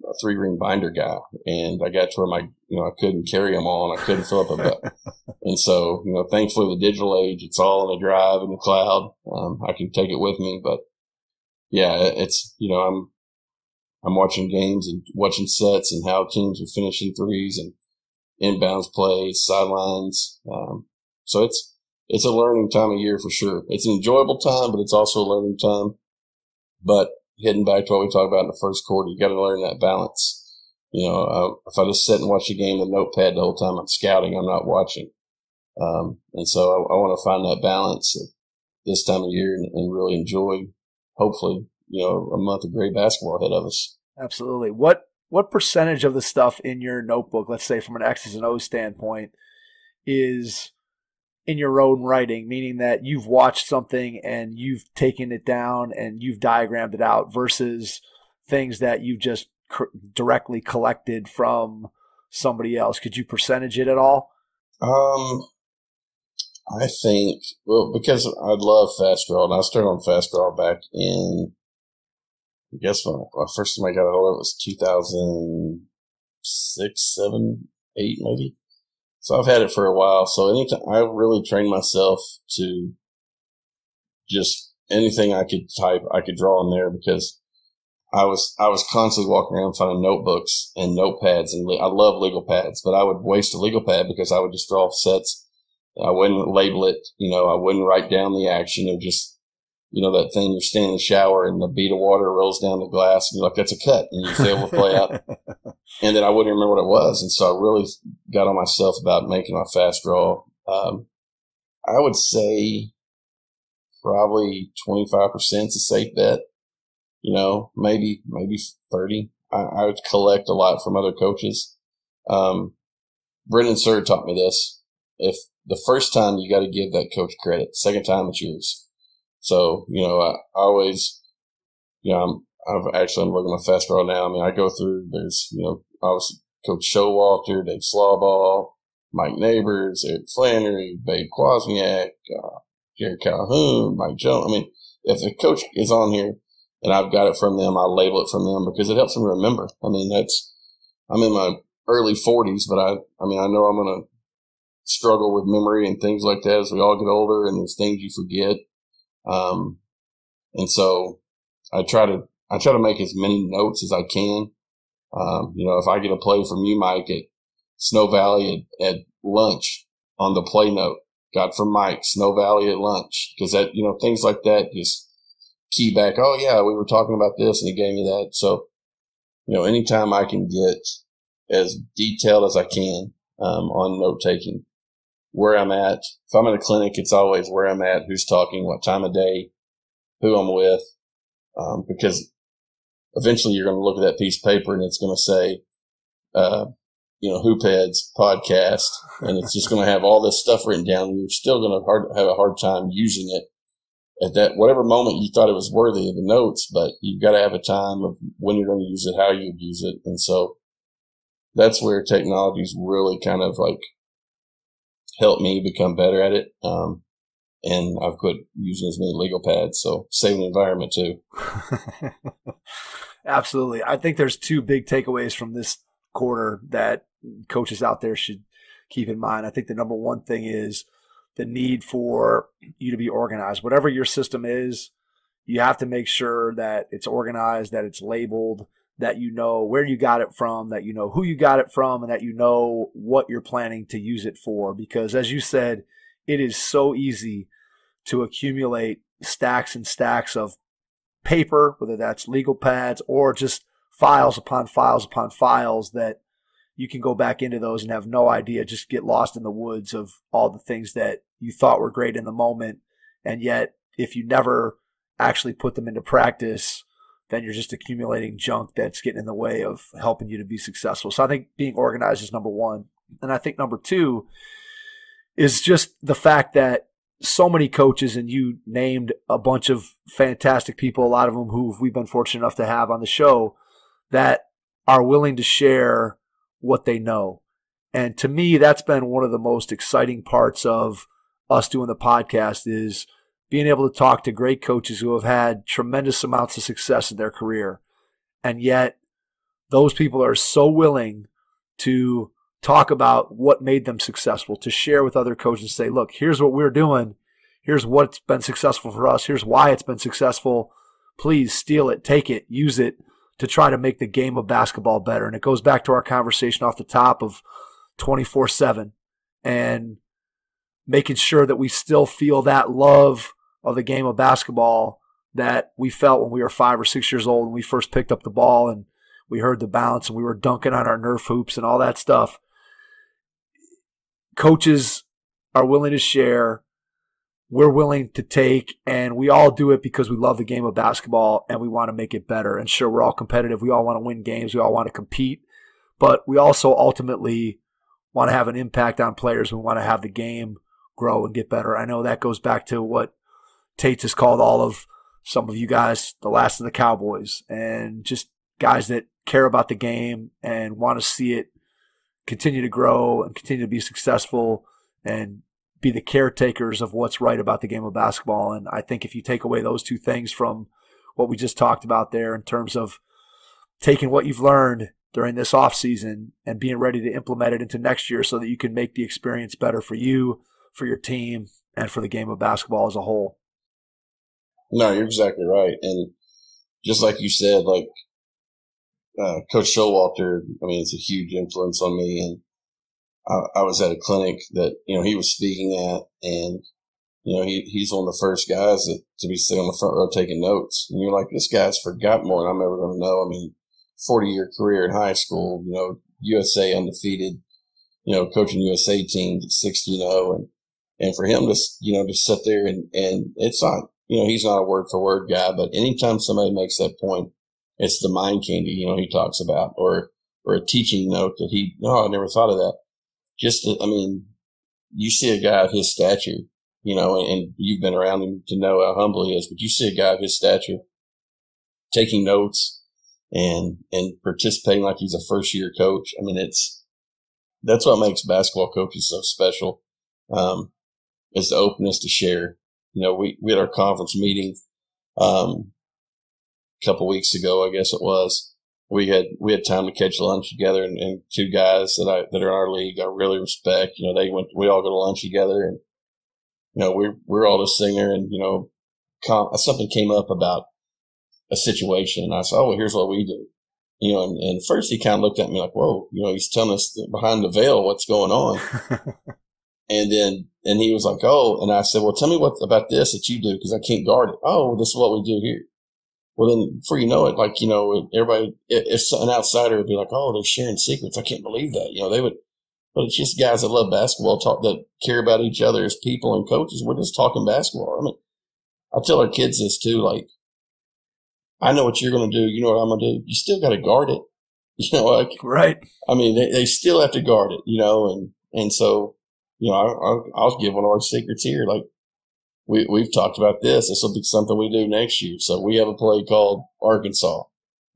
binder guy, and I got to where I couldn't carry them all and I couldn't fill up a book. And so, thankfully the digital age, it's all in a drive in the cloud. I can take it with me, but yeah, it's, I'm watching games and watching sets and how teams are finishing threes and inbounds plays, sidelines. So it's a learning time of year for sure. It's an enjoyable time, but it's also a learning time. But heading back to what we talked about in the first quarter, you got to learn that balance. If I just sit and watch the game with a notepad the whole time, I'm scouting, I'm not watching. And so I want to find that balance this time of year and really enjoy, hopefully, a month of great basketball ahead of us. Absolutely. What percentage of the stuff in your notebook, let's say from an X's and O's standpoint, is in your own writing, meaning that you've watched something and you've taken it down and you've diagrammed it out versus things that you've just directly collected from somebody else? Could you percentage it at all? I think, because I love fast draw, and I started on fast draw back in, I guess when first time I got a hold of it was 2006, 7, 8 maybe. So I've had it for a while. So anytime I've really trained myself to just anything I could type, I could draw in there because I was constantly walking around finding notebooks and notepads, and I love legal pads, but I would waste a legal pad because I would just draw sets. I wouldn't label it, I wouldn't write down the action or just, that thing you're standing in the shower and the bead of water rolls down the glass and you're like, that's a cut, and you fail to play out. And then I wouldn't remember what it was. And so I really got on myself about making my fast draw. I would say probably 25% is a safe bet, maybe 30. I would collect a lot from other coaches. Brendan Surr taught me this. If the first time you got to give that coach credit, second time it's yours. So, I always, I'm looking at my fast draw now. I mean, I go through, there's, obviously Coach Showalter, Dave Slawball, Mike Neighbors, Eric Flannery, Babe Kwasniak, Gary Calhoun, Mike Jones. I mean, if a coach is on here and I've got it from them, I'll label it from them because it helps them remember. I mean, I'm in my early 40s, but I know I'm going to struggle with memory and things like that as we all get older, and there's things you forget. And so I try to make as many notes as I can. If I get a play from you, Mike, at Snow Valley at lunch on the play note, got from Mike, Snow Valley at lunch, because that, things like that just key back. Oh yeah, we were talking about this and he gave me that. So, anytime I can get as detailed as I can, on note taking, where I'm at. If I'm in a clinic, it's always where I'm at, who's talking, what time of day, who I'm with, because eventually you're going to look at that piece of paper and it's going to say, Hoop Heads podcast, and it's just going to have all this stuff written down. You're still going to have a hard time using it at that, whatever moment you thought it was worthy of the notes, but you've got to have a time of when you're going to use it, how you use it. And so that's where technology's really kind of like helped me become better at it. And I've quit using as many legal pads, so saving the environment too. Absolutely. I think there's two big takeaways from this quarter that coaches out there should keep in mind. I think the number one thing is the need for you to be organized. Whatever your system is, you have to make sure that it's organized, that it's labeled, that you know where you got it from, that you know who you got it from, and that you know what you're planning to use it for. Because as you said, it is so easy to accumulate stacks and stacks of paper, whether that's legal pads or just files upon files upon files, that you can go back into those and have no idea, just get lost in the woods of all the things that you thought were great in the moment. And yet, if you never actually put them into practice, then you're just accumulating junk that's getting in the way of helping you to be successful. So I think being organized is number one. And I think number two is just the fact that so many coaches, and you named a bunch of fantastic people, a lot of them who we've been fortunate enough to have on the show, that are willing to share what they know. And to me, that's been one of the most exciting parts of us doing the podcast, is being able to talk to great coaches who have had tremendous amounts of success in their career. And yet those people are so willing to talk about what made them successful, to share with other coaches, say, look, here's what we're doing. Here's what's been successful for us. Here's why it's been successful. Please steal it, take it, use it to try to make the game of basketball better. And it goes back to our conversation off the top of 24/7 and making sure that we still feel that love of the game of basketball that we felt when we were 5 or 6 years old when we first picked up the ball and we heard the bounce and we were dunking on our Nerf hoops and all that stuff. Coaches are willing to share. We're willing to take, and we all do it because we love the game of basketball and we want to make it better. And sure, we're all competitive. We all want to win games. We all want to compete. But we also ultimately want to have an impact on players. We want to have the game grow and get better. I know that goes back to what Tate has called all of some of you guys the last of the Cowboys, and just guys that care about the game and want to see it continue to grow and continue to be successful and be the caretakers of what's right about the game of basketball. And I think if you take away those two things from what we just talked about there in terms of taking what you've learned during this offseason and being ready to implement it into next year so that you can make the experience better for you, for your team, and for the game of basketball as a whole. No, you're exactly right. And just like you said, like Coach Showalter, I mean, it's a huge influence on me. And I was at a clinic that, he was speaking at, and, he's one of the first guys to be sitting on the front row taking notes. And you're like, this guy's forgot more than I'm ever going to know. I mean, 40-year career in high school, USA undefeated, coaching USA teams at 16-0. And for him to sit there and it's not, he's not a word for word guy, but anytime somebody makes that point, it's the mind candy, he talks about, or a teaching note that I never thought of that. You see a guy of his stature, and you've been around him to know how humble he is, but you see a guy of his stature taking notes and participating like he's a first year coach. I mean, that's what makes basketball coaches so special. Is the openness to share. We had our conference meeting, a couple weeks ago, I guess it was. We had time to catch lunch together, and two guys that are in our league I really respect. We all go to lunch together, and we're all just sitting there, and something came up about a situation, and I said, "Oh, well, here's what we do." And first he kind of looked at me like, "Whoa," he's telling us behind the veil what's going on. And he was like, "Oh," and I said, "Well, tell me what about this that you do, because I can't guard it." "Oh, this is what we do here." Well, then before you know it, everybody, if an outsider would be like, "Oh, they're sharing secrets. I can't believe that." They would, but it's just guys that love basketball, that care about each other as people and coaches. We're just talking basketball. I mean, I tell our kids this too, like, I know what you're going to do. You know what I'm going to do. You still got to guard it. Right. I mean, they still have to guard it, and so, I'll give one of our secrets here. Like, we've talked about this. This will be something we do next year. So we have a play called Arkansas.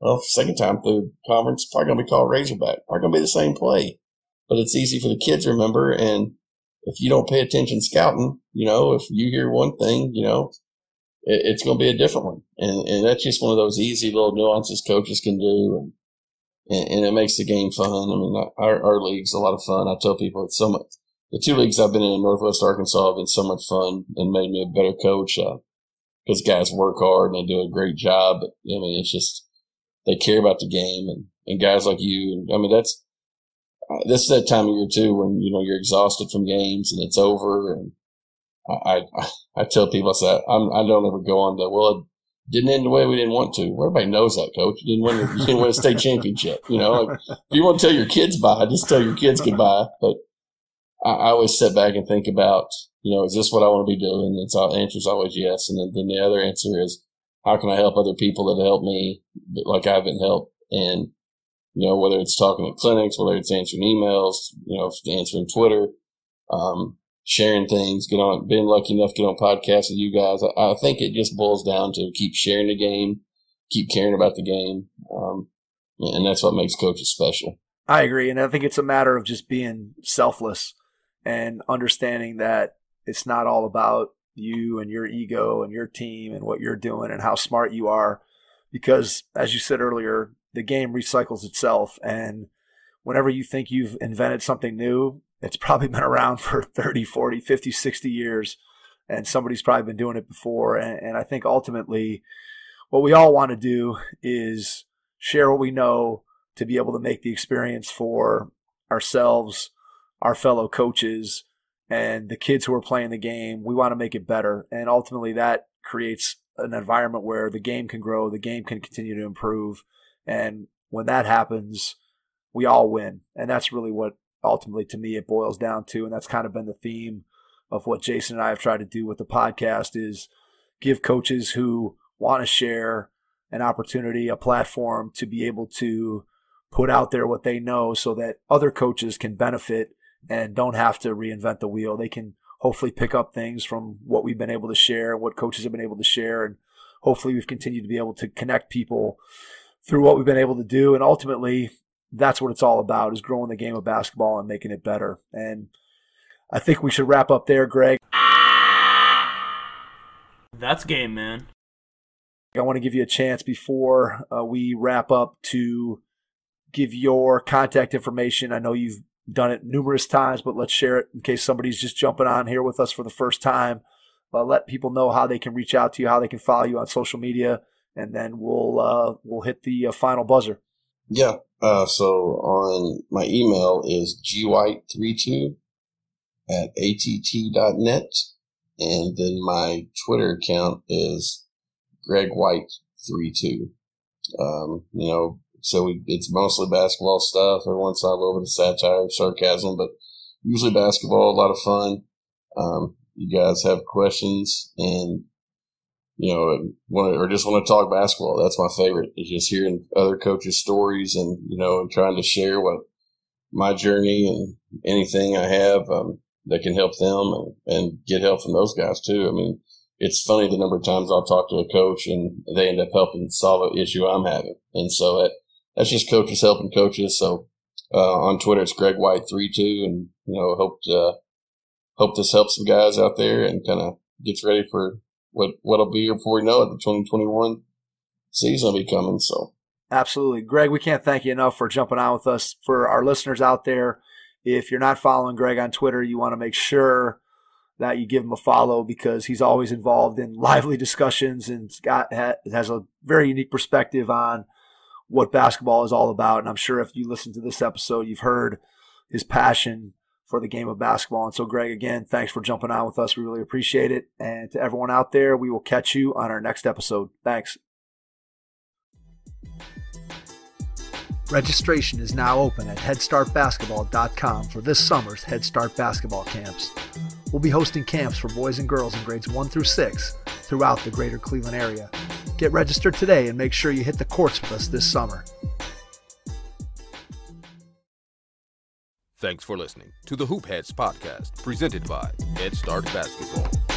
Well, second time through conference, it's probably going to be called Razorback. Probably going to be the same play, but it's easy for the kids to remember. And if you don't pay attention scouting, if you hear one thing, it's going to be a different one. And that's just one of those easy little nuances coaches can do. And it makes the game fun. I mean, our league's a lot of fun. I tell people it's so much. The 2 leagues I've been in Northwest Arkansas have been so much fun and made me a better coach because guys work hard and they do a great job. But, I mean, it's just they care about the game and guys like you. And I mean, this is that time of year too when you're exhausted from games and it's over. And I tell people, I say I don't ever go on to, well, it didn't end the way we didn't want to. Well, everybody knows that, coach. You didn't win a state championship. Like, if you want to tell your kids bye, just tell your kids goodbye. But I always sit back and think about, is this what I want to be doing? And the answer is always yes. And then the other answer is, how can I help other people that help me like I've been helped? And, whether it's talking at clinics, whether it's answering emails, answering Twitter, sharing things, being lucky enough to get on podcasts with you guys. I think it just boils down to keep sharing the game, keep caring about the game. And that's what makes coaches special. I agree. And I think it's a matter of just being selfless and understanding that it's not all about you and your ego and your team and what you're doing and how smart you are. Because as you said earlier, the game recycles itself. And whenever you think you've invented something new, it's probably been around for 30, 40, 50, 60 years. And somebody's probably been doing it before. And I think ultimately what we all want to do is share what we know to be able to make the experience for ourselves, our fellow coaches, and the kids who are playing the game. We want to make it better. And ultimately that creates an environment where the game can grow, the game can continue to improve. And when that happens, we all win. And that's really what ultimately to me it boils down to. And that's kind of been the theme of what Jason and I have tried to do with the podcast is give coaches who want to share an opportunity, a platform to be able to put out there what they know so that other coaches can benefit and don't have to reinvent the wheel. They can hopefully pick up things from what we've been able to share, what coaches have been able to share, and hopefully we've continued to be able to connect people through what we've been able to do. And ultimately, that's what it's all about, is growing the game of basketball and making it better. And I think we should wrap up there, Greg. That's game, man. I want to give you a chance before we wrap up to give your contact information. I know you've done it numerous times, but let's share it in case somebody's just jumping on here with us for the first time. Let people know how they can reach out to you, how they can follow you on social media, and then we'll hit the final buzzer. Yeah. So on my email is gwhite32@att.net. And then my Twitter account is gregwhite32. So it's mostly basketball stuff. Every once in a while, a little bit of satire, sarcasm, but usually basketball, a lot of fun. You guys have questions and, or just want to talk basketball. That's my favorite, is just hearing other coaches' stories and, and trying to share what my journey and anything I have that can help them and get help from those guys too. I mean, it's funny the number of times I'll talk to a coach and they end up helping solve an issue I'm having. And so that's just coaches helping coaches. So on Twitter, it's gregwhite32, and, hope this helps some guys out there and kind of gets ready for what'll be here before we know it. The 2021 season will be coming. So absolutely. Greg, we can't thank you enough for jumping on with us. For our listeners out there, if you're not following Greg on Twitter, you want to make sure that you give him a follow, because he's always involved in lively discussions and has a very unique perspective on what basketball is all about. And I'm sure if you listen to this episode, you've heard his passion for the game of basketball. And so, Greg, again, thanks for jumping on with us. We really appreciate it. And to everyone out there, we will catch you on our next episode. Thanks. Registration is now open at headstartbasketball.com for this summer's Head Start basketball camps. We'll be hosting camps for boys and girls in grades 1 through 6 throughout the greater Cleveland area. Get registered today and make sure you hit the courts with us this summer. Thanks for listening to the Hoop Heads podcast, presented by Head Start Basketball.